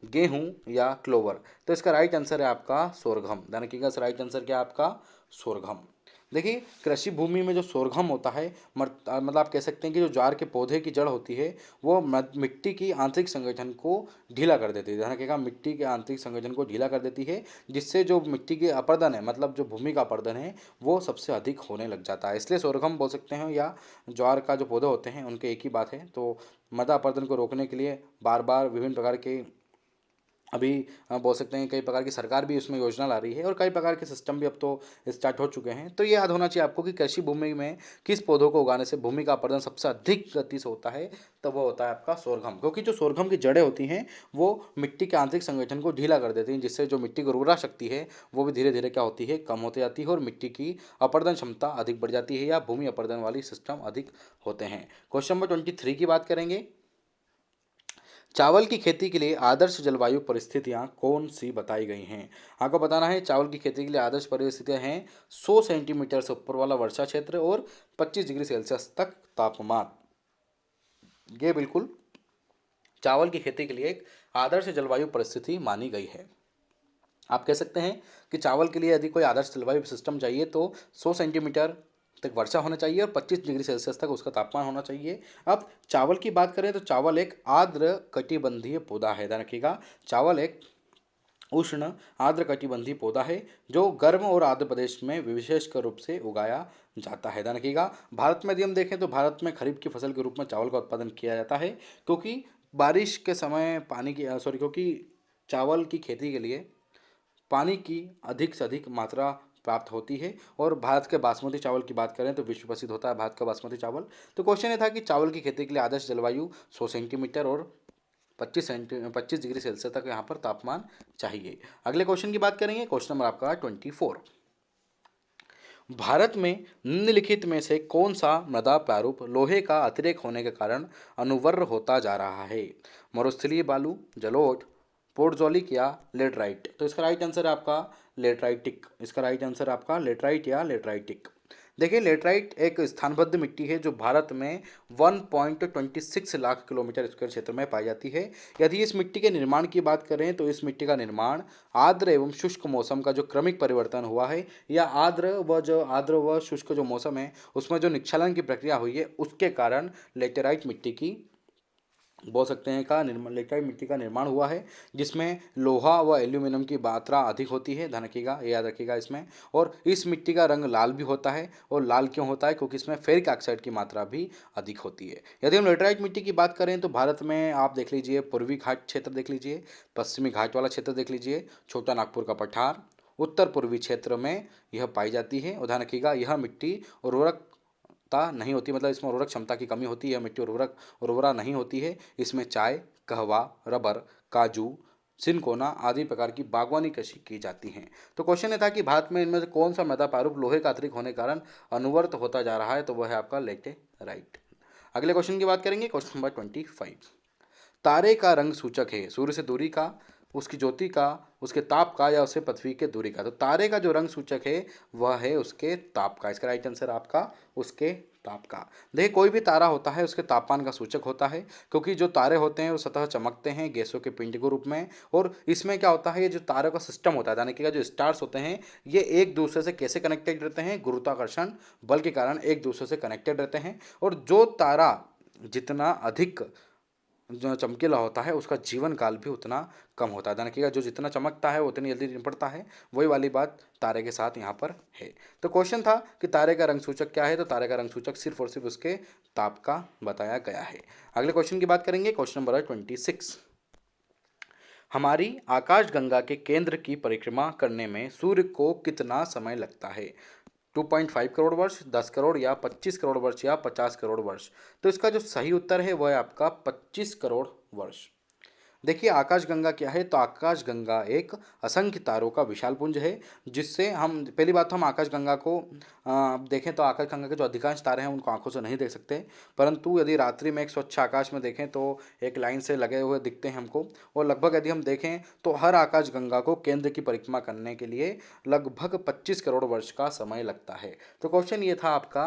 [SPEAKER 1] गेहूं या क्लोवर। तो इसका राइट आंसर है आपका सोरघम। ध्यान रखिएगा, इसका राइट आंसर क्या है आपका, सोरघम। देखिए, कृषि भूमि में जो सोरघम होता है, मतलब आप कह सकते हैं कि जो ज्वार के पौधे की जड़ होती है वो मिट्टी की आंतरिक संगठन को ढीला कर देती है। ध्यान रखिएगा, मिट्टी के आंतरिक संगठन को ढीला कर देती है, जिससे जो मिट्टी के अपरदन है, मतलब जो भूमि का अपरदन है, वो सबसे अधिक होने लग जाता है। इसलिए सोरघम बोल सकते हैं, या ज्वार का जो पौधे होते हैं उनके एक ही बात है। तो मृदा अपरदन को रोकने के लिए बार बार विभिन्न प्रकार के, अभी बोल सकते हैं कई प्रकार की सरकार भी उसमें योजना ला रही है, और कई प्रकार के सिस्टम भी अब तो स्टार्ट हो चुके हैं। तो ये याद होना चाहिए आपको कि कृषि भूमि में किस पौधों को उगाने से भूमि का अपरदन सबसे अधिक गति से होता है, तो वो होता है आपका सोरघम। क्योंकि जो सोरघम की जड़ें होती हैं वो मिट्टी के आंतरिक संगठन को ढीला कर देती हैं, जिससे जो मिट्टी की उर्वरा शक्ति है वो भी धीरे धीरे क्या होती है, कम होती जाती है, और मिट्टी की अपरदन क्षमता अधिक बढ़ जाती है, या भूमि अपरदन वाली सिस्टम अधिक होते हैं। क्वेश्चन नंबर 23 की बात करेंगे। चावल की खेती के लिए आदर्श जलवायु परिस्थितियां कौन सी बताई गई हैं। आपको बताना है, चावल की खेती के लिए आदर्श परिस्थितियां हैं 100 सेंटीमीटर से ऊपर वाला वर्षा क्षेत्र और 25 डिग्री सेल्सियस तक तापमान। ये बिल्कुल चावल की खेती के लिए एक आदर्श जलवायु परिस्थिति मानी गई है। आप कह सकते हैं कि चावल के लिए यदि कोई आदर्श जलवायु सिस्टम चाहिए तो 100 सेंटीमीटर तक वर्षा होना चाहिए और 25 डिग्री सेल्सियस तक उसका तापमान होना चाहिए। अब चावल की बात करें तो चावल एक आर्द्र कटिबंधीय पौधा है। ध्यान रखिएगा, चावल एक उष्ण आर्द्र कटिबंधीय पौधा है जो गर्म और आर्द्र प्रदेश में विशेषकर रूप से उगाया जाता है। ध्यान रखिएगा, भारत में यदि हम देखें तो भारत में खरीफ की फसल के रूप में चावल का उत्पादन किया जाता है, क्योंकि बारिश के समय पानी की क्योंकि चावल की खेती के लिए पानी की अधिक से अधिक मात्रा प्राप्त होती है। और भारत के बासमती चावल की बात करें तो विश्व प्रसिद्ध होता है भारत का बासमती चावल। तो क्वेश्चन ये था कि चावल की खेती के लिए आदर्श जलवायु 100 सेंटीमीटर और 25 डिग्री सेल्सियस तक यहाँ पर तापमान चाहिए। अगले क्वेश्चन की बात करेंगे, क्वेश्चन नंबर आपका 24। भारत में निम्नलिखित में से कौन सा मृदा प्रारूप लोहे का अतिरेक होने के कारण अनुवर्र होता जा रहा है? मरुस्थलीय बालू, जलोढ़, पोर्टजोलिक या लेटराइट? तो इसका राइट आंसर है आपका लेटराइटिक। इसका राइट आंसर आपका लेटराइट या लेटराइटिक। देखिए, लेटराइट एक स्थानबद्ध मिट्टी है जो भारत में 1.26 लाख किलोमीटर स्क्वायर क्षेत्र में पाई जाती है। यदि इस मिट्टी के निर्माण की बात करें तो इस मिट्टी का निर्माण आर्द्र एवं शुष्क मौसम का जो क्रमिक परिवर्तन हुआ है, या आर्द्र व शुष्क जो मौसम है उसमें जो निक्षालन की प्रक्रिया हुई है उसके कारण लेटेराइट मिट्टी की बोल सकते हैं का निर्माण लेटेराइट मिट्टी का निर्माण हुआ है, जिसमें लोहा व एल्यूमिनियम की मात्रा अधिक होती है। ध्यान रखिएगा, ये याद रखिएगा इसमें। और इस मिट्टी का रंग लाल भी होता है। और लाल क्यों होता है? क्योंकि इसमें फेरिक ऑक्साइड की मात्रा भी अधिक होती है। यदि हम लेटेराइट मिट्टी की बात करें तो भारत में आप देख लीजिए, पूर्वी घाट क्षेत्र देख लीजिए, पश्चिमी घाट वाला क्षेत्र देख लीजिए, छोटा नागपुर का पठार, उत्तर पूर्वी क्षेत्र में यह पाई जाती है। और ध्यान रखिएगा, यह मिट्टी उर्वरकता नहीं होती, मतलब इसमें उर्वरक क्षमता की कमी होती है, यह मिट्टी उर्वरा नहीं होती है। इसमें चाय, कहवा, रबर, काजू, सिनकोना आदि प्रकार की बागवानी कृषि की जाती है। तो क्वेश्चन ये था कि भारत में इनमें से कौन सा मृदा प्रारूप लोहे का अतिरिक्त होने के कारण अनुवर्त होता जा रहा है? तो वह है आपका लेटेराइट। अगले क्वेश्चन की बात करेंगे, क्वेश्चन नंबर 25। तारे का रंग सूचक है सूर्य से दूरी का, उसकी ज्योति का, उसके ताप का, या उससे पृथ्वी के दूरी का? तो तारे का जो रंग सूचक है वह है उसके ताप का। इसका राइट आंसर आपका उसके ताप का। देखिए, कोई भी तारा होता है उसके तापमान का सूचक होता है, क्योंकि जो तारे होते हैं वो सतह चमकते हैं गैसों के पिंड के रूप में। और इसमें क्या होता है, ये जो तारों का सिस्टम होता है, यानी कि जो स्टार्स होते हैं, ये एक दूसरे से कैसे कनेक्टेड रहते हैं? गुरुत्वाकर्षण बल के कारण एक दूसरे से कनेक्टेड रहते हैं। और जो तारा जितना अधिक जो चमकीला होता है उसका जीवन काल भी उतना कम होता है। ध्यान रखिएगा, जो जितना चमकता है वो उतनी जल्दी निपटता है। वही वाली बात तारे के साथ यहाँ पर है। तो क्वेश्चन था कि तारे का रंग सूचक क्या है? तो तारे का रंग सूचक सिर्फ और सिर्फ उसके ताप का बताया गया है। अगले क्वेश्चन की बात करेंगे, क्वेश्चन नंबर 26। हमारी आकाशगंगा के केंद्र की परिक्रमा करने में सूर्य को कितना समय लगता है? 2.5 करोड़ वर्ष, 10 करोड़ या 25 करोड़ वर्ष या 50 करोड़ वर्ष? तो इसका जो सही उत्तर है वह है आपका 25 करोड़ वर्ष। देखिए, आकाशगंगा क्या है? तो आकाशगंगा एक असंख्य तारों का विशाल पुंज है, जिससे हम पहली बात तो हम आकाशगंगा को देखें तो आकाशगंगा के जो अधिकांश तारे हैं उनको आंखों से नहीं देख सकते, परंतु यदि रात्रि में एक स्वच्छ आकाश में देखें तो एक लाइन से लगे हुए दिखते हैं हमको। और लगभग यदि हम देखें तो हर आकाशगंगा को केंद्र की परिक्रमा करने के लिए लगभग 25 करोड़ वर्ष का समय लगता है। तो क्वेश्चन ये था आपका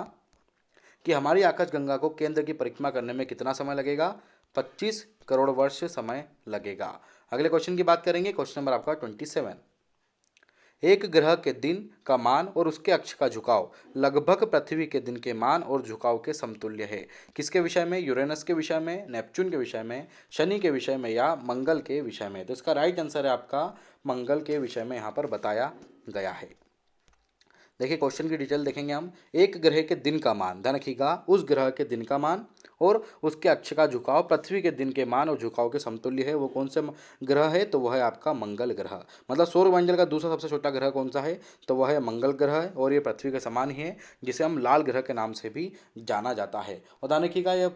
[SPEAKER 1] कि हमारी आकाशगंगा को केंद्र की परिक्रमा करने में कितना समय लगेगा? 25 करोड़ वर्ष समय लगेगा। अगले क्वेश्चन की बात करेंगे, क्वेश्चन नंबर आपका 27। एक ग्रह के दिन का मान और उसके अक्ष का झुकाव लगभग पृथ्वी के दिन के मान और झुकाव के समतुल्य है। किसके विषय में? यूरेनस के विषय में, नेपच्यून के विषय में, शनि के विषय में, या मंगल के विषय में? तो इसका राइट आंसर है आपका मंगल के विषय में यहाँ पर बताया गया है। देखिए, क्वेश्चन की डिटेल देखेंगे हम। एक ग्रह के दिन का मान, ध्यान रखिएगा, उस ग्रह के दिन का मान और उसके अक्ष का झुकाव पृथ्वी के दिन के मान और झुकाव के समतुल्य है। वो कौन से ग्रह है? तो वह है आपका मंगल ग्रह। मतलब सौरमंडल का दूसरा सबसे छोटा ग्रह कौन सा है? तो वह है मंगल ग्रह है, और ये पृथ्वी के समान ही है, जिसे हम लाल ग्रह के नाम से भी जाना जाता है। और ध्यान रखिएगा, यह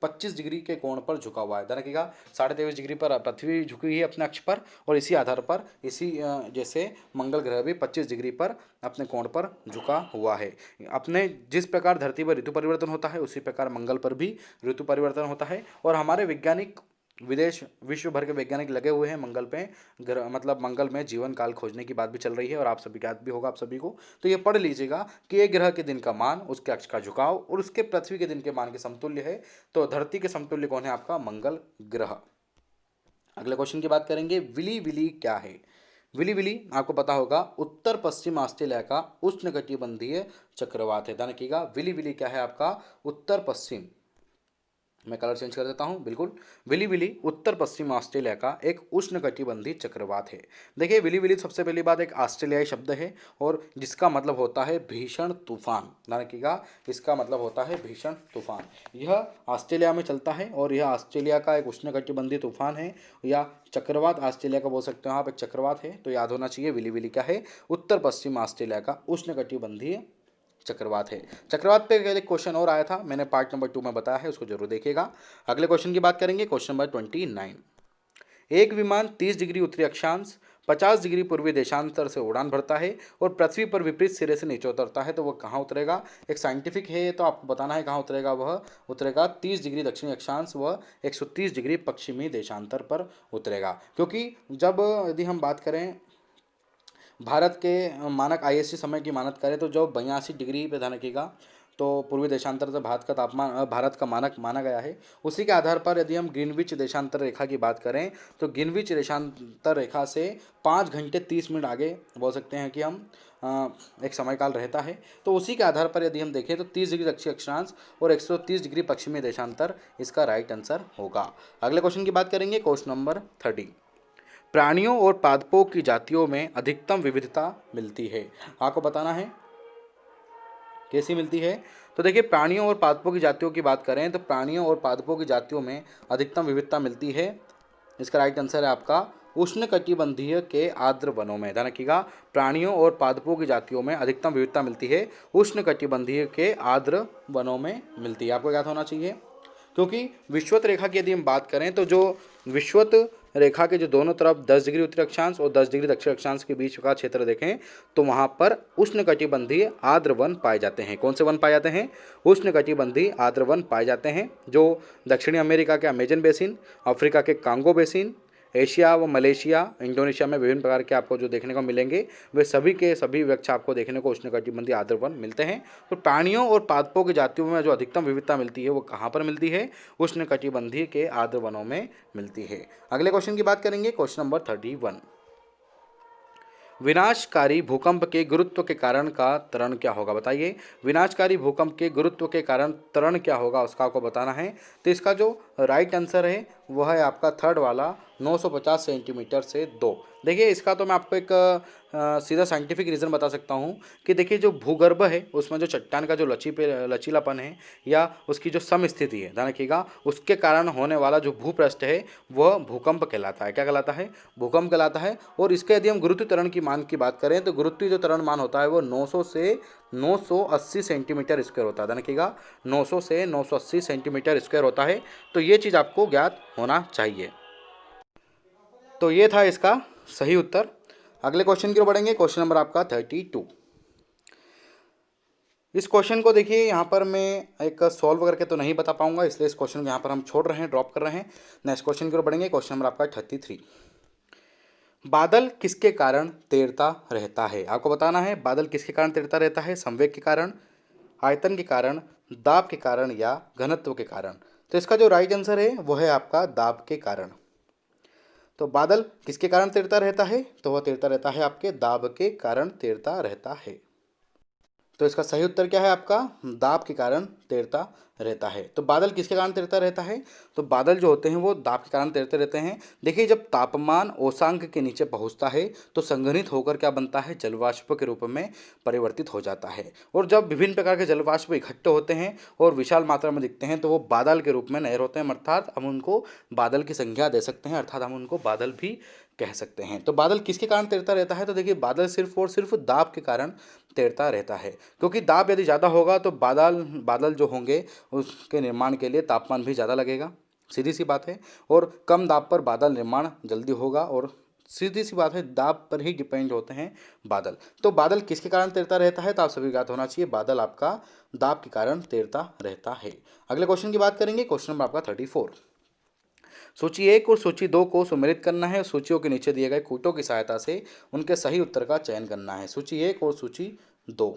[SPEAKER 1] 25 डिग्री के कोण पर झुका हुआ है। ध्यान रखिएगा, 23.5 डिग्री पर पृथ्वी झुकी हुई है अपने अक्ष पर, और इसी आधार पर जैसे मंगल ग्रह भी 25 डिग्री पर अपने कोण पर झुका हुआ है। अपने जिस प्रकार धरती पर ऋतु परिवर्तन होता है उसी प्रकार मंगल पर भी ऋतु परिवर्तन होता है। और हमारे वैज्ञानिक विश्व भर के वैज्ञानिक लगे हुए हैं मंगल पे, ग्रह मतलब मंगल में जीवन काल खोजने की बात भी चल रही है, और आप सभी ज्ञात भी होगा आप सभी को। तो ये पढ़ लीजिएगा कि एक ग्रह के दिन का मान, उसके अक्ष का झुकाव और उसके पृथ्वी के दिन के मान के समतुल्य है। तो धरती के समतुल्य कौन है? आपका मंगल ग्रह। अगले क्वेश्चन की बात करेंगे, विली विली क्या है? विली विली आपको पता होगा उत्तर पश्चिम ऑस्ट्रेलिया का उष्णकटिबंधीय चक्रवात है। ध्यान रखिएगा, विली विली क्या है? आपका उत्तर पश्चिम मैं कलर चेंज कर देता हूँ, बिल्कुल। विली विली उत्तर पश्चिम ऑस्ट्रेलिया का एक उष्णकटिबंधीय चक्रवात है। देखिए, विली विली सबसे पहली बात एक ऑस्ट्रेलियाई शब्द है और जिसका मतलब होता है भीषण तूफान। ध्यान रखिएगा, इसका मतलब होता है भीषण तूफान। यह ऑस्ट्रेलिया में चलता है और यह ऑस्ट्रेलिया का एक उष्णकटिबंधीय तूफान है या चक्रवात ऑस्ट्रेलिया का बोल सकते हो आप, एक चक्रवात है। तो याद होना चाहिए विली विली क्या है, उत्तर पश्चिम ऑस्ट्रेलिया का उष्णकटिबंधीय चक्रवात है। चक्रवात पे एक क्वेश्चन और आया था, मैंने पार्ट नंबर 2 में बताया है, उसको जरूर देखिएगा। अगले क्वेश्चन की बात करेंगे, क्वेश्चन नंबर 29। एक विमान 30 डिग्री उत्तरी अक्षांश 50 डिग्री पूर्वी देशांतर से उड़ान भरता है और पृथ्वी पर विपरीत सिरे से नीचे उतरता है, तो वह कहाँ उतरेगा। एक साइंटिफिक है, तो आपको बताना है कहाँ उतरेगा। वह उतरेगा 30 डिग्री दक्षिणी अक्षांश व 130 डिग्री पश्चिमी देशांतर पर उतरेगा। क्योंकि जब यदि हम बात करें भारत के मानक आईएसटी समय की मानक करें तो जो 82 डिग्री पे ध्यान रखिएगा, तो पूर्वी देशांतर से भारत का तापमान भारत का मानक माना गया है। उसी के आधार पर यदि हम ग्रीनविच देशांतर रेखा की बात करें तो ग्रीनविच देशांतर रेखा से 5 घंटे 30 मिनट आगे बोल सकते हैं कि हम एक समयकाल रहता है। तो उसी के आधार पर यदि हम देखें तो 30 डिग्री दक्षिणी अक्षांश और 130 डिग्री पश्चिमी देशांतर इसका राइट आंसर होगा। अगले क्वेश्चन की बात करेंगे, क्वेश्चन नंबर 30। प्राणियों और पादपों की जातियों में अधिकतम विविधता मिलती है। आपको बताना है कैसी मिलती है। तो देखिए, प्राणियों और पादपों की जातियों की बात करें तो प्राणियों और पादपों की जातियों में अधिकतम विविधता मिलती है। इसका राइट आंसर है आपका उष्णकटिबंधीय के आर्द्र वनों में। ध्यान रखिएगा, प्राणियों और पादपों की जातियों में अधिकतम विविधता मिलती है उष्णकटिबंधीय के आर्द्र वनों में मिलती है। आपको याद होना चाहिए, क्योंकि विषुवत रेखा की यदि हम बात करें तो जो विषुवत रेखा के जो दोनों तरफ 10 डिग्री उत्तरी अक्षांश और 10 डिग्री दक्षिण अक्षांश के बीच का क्षेत्र देखें तो वहाँ पर उष्णकटिबंधीय आर्द्र वन पाए जाते हैं। कौन से वन पाए जाते हैं, उष्णकटिबंधीय आर्द्र वन पाए जाते हैं, जो दक्षिणी अमेरिका के अमेजन बेसिन, अफ्रीका के कांगो बेसिन, एशिया व मलेशिया इंडोनेशिया में विभिन्न प्रकार के आपको जो देखने को मिलेंगे वे सभी के सभी वृक्ष आपको देखने को उष्णकटिबंधीय आर्द्र वन मिलते हैं। तो प्राणियों और पादपों की जातियों में जो अधिकतम विविधता मिलती है वो कहाँ पर मिलती है, उष्णकटिबंधीय के आर्द्र वनों में मिलती है। अगले क्वेश्चन की बात करेंगे, क्वेश्चन नंबर 31। विनाशकारी भूकंप के गुरुत्व के कारण का त्वरण क्या होगा, बताइए। विनाशकारी भूकंप के गुरुत्व के कारण त्वरण क्या होगा, उसका आपको बताना है। तो इसका जो राइट आंसर है वह है आपका थर्ड वाला 950 सेंटीमीटर से 2। देखिए, इसका तो मैं आपको एक सीधा साइंटिफिक रीज़न बता सकता हूँ कि देखिए, जो भूगर्भ है उसमें जो चट्टान का जो लचीलापन है या उसकी जो समस्थिति है, ध्यान रखिएगा, उसके कारण होने वाला जो भूपृष्ठ है वह भूकंप कहलाता है। क्या कहलाता है, भूकंप कहलाता है। और इसके यदि हम गुरुत्व त्वरण की मान की बात करें तो गुरुत्वीय जो त्वरण मान होता है वो 900 से 980 सेंटीमीटर स्क्वायर होता है। ध्यान रखिएगा, 900 से 980 सेंटीमीटर स्क्वायर होता है। तो ये चीज़ आपको ज्ञात होना चाहिए। तो ये था इसका सही उत्तर। अगले क्वेश्चन की ओर बढ़ेंगे, क्वेश्चन नंबर आपका 32। इस क्वेश्चन को देखिए, यहाँ पर मैं एक सॉल्व करके तो नहीं बता पाऊंगा, इसलिए इस क्वेश्चन को यहाँ पर हम छोड़ रहे हैं, ड्रॉप कर रहे हैं। नेक्स्ट क्वेश्चन की ओर बढ़ेंगे, क्वेश्चन नंबर आपका 33। बादल किसके कारण तैरता रहता है। आपको बताना है बादल किसके कारण तैरता रहता है, संवेग के कारण, आयतन के कारण, दाब के कारण या घनत्व के कारण। तो इसका जो राइट आंसर है वो है आपका दाब के कारण। तो बादल किसके कारण तैरता रहता है, तो वह तैरता रहता है आपके दाब के कारण तैरता रहता है। तो इसका सही उत्तर क्या है आपका, दाब के कारण तैरता रहता है। तो बादल किसके कारण तैरता रहता है, तो बादल जो होते हैं वो दाब के कारण तैरते रहते हैं। देखिए, जब तापमान औसांक के नीचे पहुंचता है तो संघनित होकर क्या बनता है, जलवाष्प के रूप में परिवर्तित हो जाता है। और जब विभिन्न प्रकार के जलवाष्प इकट्ठे होते हैं और विशाल मात्रा में दिखते हैं तो वो बादल के रूप में नहर होते हैं, अर्थात हम उनको बादल की संज्ञा दे सकते हैं, अर्थात हम उनको बादल भी कह सकते हैं। तो बादल किसके कारण तैरता रहता है, तो देखिए, बादल सिर्फ और सिर्फ दाब के कारण तैरता रहता है। क्योंकि दाब यदि ज़्यादा होगा तो बादल जो होंगे उसके निर्माण के लिए तापमान भी ज़्यादा लगेगा, सीधी सी बात है। और कम दाब पर बादल निर्माण जल्दी होगा और सीधी सी बात है, दाब पर ही डिपेंड होते हैं बादल। तो बादल किसके कारण तैरता रहता है, तो आप सभी ज्ञात होना चाहिए, बादल आपका दाब के कारण तैरता रहता है। अगले क्वेश्चन की बात करेंगे, क्वेश्चन नंबर आपका 34। सूची 1 और सूची 2 को सम्मिलित करना है, सूचियों के नीचे दिए गए कूटों की सहायता से उनके सही उत्तर का चयन करना है। सूची 1 और सूची 2,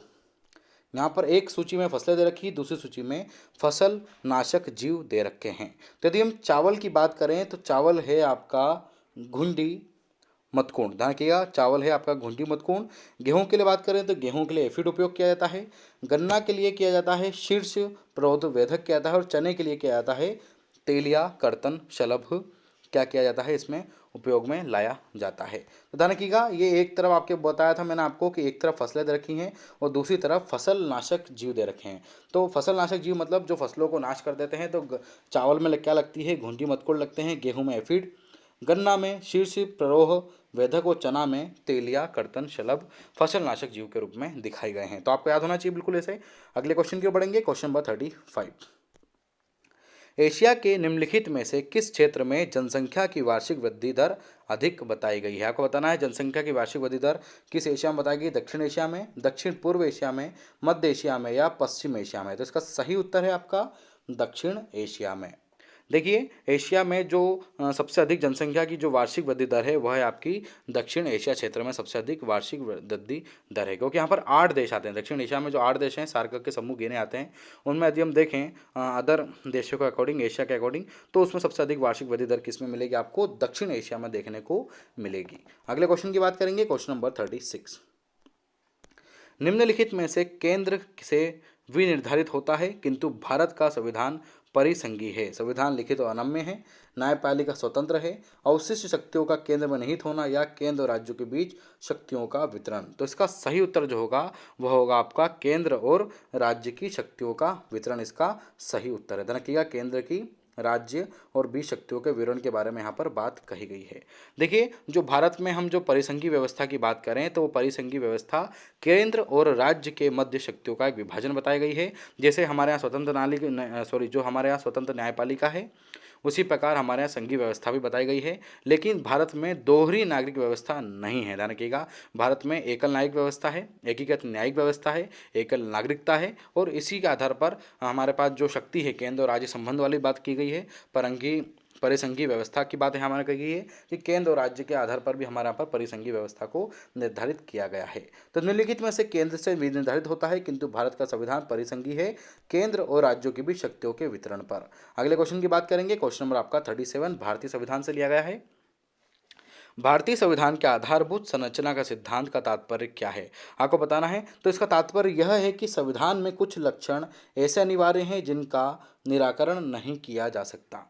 [SPEAKER 1] यहाँ पर एक सूची में फसलें दे रखी, दूसरी सूची में फसल नाशक जीव दे रखे हैं। तो यदि हम चावल की बात करें तो चावल है आपका घुंडी मतकोण, ध्यान रखिएगा, चावल है आपका घुंडी मतकोण। गेहूं के लिए बात करें तो गेहूं के लिए एफिड उपयोग किया जाता है, गन्ना के लिए किया जाता है शीर्ष प्ररोध वेधक किया जाता है और चने के लिए किया जाता है तेलिया, कर्तन, शलभ क्या किया जाता है, इसमें उपयोग में लाया जाता है। तो ध्यान रखिएगा, ये एक तरफ आपके बताया था मैंने आपको कि एक तरफ फसलें दे रखी हैं और दूसरी तरफ फसल नाशक जीव दे रखे हैं। तो फसल नाशक जीव मतलब जो फसलों को नाश कर देते हैं। तो चावल में क्या लगती है, घुंडी मटकोड़ लगते हैं, गेहूं में एफिड, गन्ना में शीर्ष प्ररोह, वेधक और चना में तेलिया, कर्तन, शलभ फसल नाशक जीव के रूप में दिखाए गए हैं। तो आपको याद होना चाहिए बिल्कुल ऐसे। अगले क्वेश्चन की ओर बढ़ेंगे, क्वेश्चन नंबर 35। एशिया के निम्नलिखित में से किस क्षेत्र में जनसंख्या की वार्षिक वृद्धि दर अधिक बताई गई है? आपको बताना है जनसंख्या की वार्षिक वृद्धि दर किस एशिया में बताई गई, दक्षिण एशिया में, दक्षिण पूर्व एशिया में, मध्य एशिया में या पश्चिम एशिया में? तो इसका सही उत्तर है आपका दक्षिण एशिया में। देखिए, एशिया में जो सबसे अधिक जनसंख्या की जो वार्षिक वृद्धि दर है वह है आपकी दक्षिण एशिया क्षेत्र में सबसे अधिक वार्षिक वृद्धि दर है, क्योंकि यहाँ पर 8 देश आते हैं। दक्षिण एशिया में जो 8 देश हैं, सार्क के समूह गिने आते हैं, उनमें यदि हम देखें अदर देशों के अकॉर्डिंग, एशिया के अकॉर्डिंग, तो उसमें सबसे अधिक वार्षिक वृद्धि दर किस में मिलेगी? आपको दक्षिण एशिया में देखने को मिलेगी। अगले क्वेश्चन की बात करेंगे, क्वेश्चन नंबर 36। निम्नलिखित में से केंद्र से विनिर्धारित होता है किंतु भारत का संविधान परिसंघीय है। संविधान लिखित और अनम्य है, न्यायपालिका स्वतंत्र है, अवशिष्ट शक्तियों का केंद्र में निहित होना या केंद्र और राज्यों के बीच शक्तियों का वितरण। तो इसका सही उत्तर जो होगा वह होगा आपका केंद्र और राज्य की शक्तियों का वितरण, इसका सही उत्तर है। ध्यान रखिएगा, केंद्र की, राज्य और बीज शक्तियों के विवरण के बारे में यहाँ पर बात कही गई है। देखिए, जो भारत में हम जो परिसंघीय व्यवस्था की बात करें तो वो परिसंघीय व्यवस्था केंद्र और राज्य के मध्य शक्तियों का एक विभाजन बताई गई है। जैसे हमारे यहाँ जो हमारे यहाँ स्वतंत्र न्यायपालिका है, उसी प्रकार हमारे यहाँ संघीय व्यवस्था भी बताई गई है। लेकिन भारत में दोहरी नागरिक व्यवस्था नहीं है। ध्यान रखिएगा, भारत में एकल न्यायिक व्यवस्था है, एकीकृत न्यायिक व्यवस्था है, एकल नागरिकता है, और इसी के आधार पर हमारे पास जो शक्ति है केंद्र और राज्य संबंध वाली बात की गई है। परंगी परिसंघीय व्यवस्था की बात हमारे कही गई है कि केंद्र और राज्य के आधार पर भी हमारे यहाँ पर परिसंघीय व्यवस्था को निर्धारित किया गया है। तो निम्नलिखित में से केंद्र से निर्धारित होता है किंतु भारत का संविधान परिसंघीय है, केंद्र और राज्यों की भी शक्तियों के वितरण पर। अगले क्वेश्चन की बात करेंगे, क्वेश्चन नंबर आपका 37 भारतीय संविधान से लिया गया है। भारतीय संविधान के आधारभूत संरचना का सिद्धांत का तात्पर्य क्या है? आपको बताना है। तो इसका तात्पर्य यह है कि संविधान में कुछ लक्षण ऐसे अनिवार्य हैं जिनका निराकरण नहीं किया जा सकता।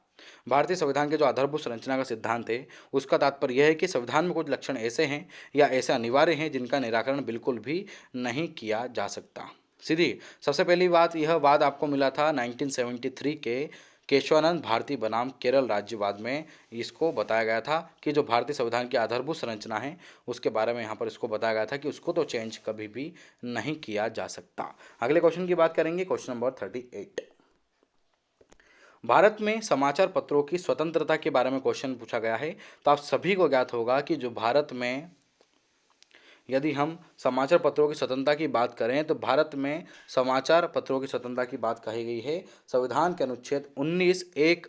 [SPEAKER 1] भारतीय संविधान के जो आधारभूत संरचना का सिद्धांत है उसका तात्पर्य यह है कि संविधान में कुछ लक्षण ऐसे हैं या ऐसे अनिवार्य हैं जिनका निराकरण बिल्कुल भी नहीं किया जा सकता। सीधी सबसे पहली बात, यह वाद आपको मिला था 1973 के केशवानंद भारती बनाम केरल राज्यवाद में। इसको बताया गया था कि जो भारतीय संविधान की आधारभूत संरचना है उसके बारे में यहाँ पर इसको बताया गया था कि उसको तो चेंज कभी भी नहीं किया जा सकता। अगले क्वेश्चन की बात करेंगे, क्वेश्चन नंबर 38। भारत में समाचार पत्रों की स्वतंत्रता के बारे में क्वेश्चन पूछा गया है। तो आप सभी को ज्ञात होगा कि जो भारत में यदि हम समाचार पत्रों की स्वतंत्रता की बात करें तो भारत में समाचार पत्रों की स्वतंत्रता की बात कही गई है संविधान के अनुच्छेद 19(1)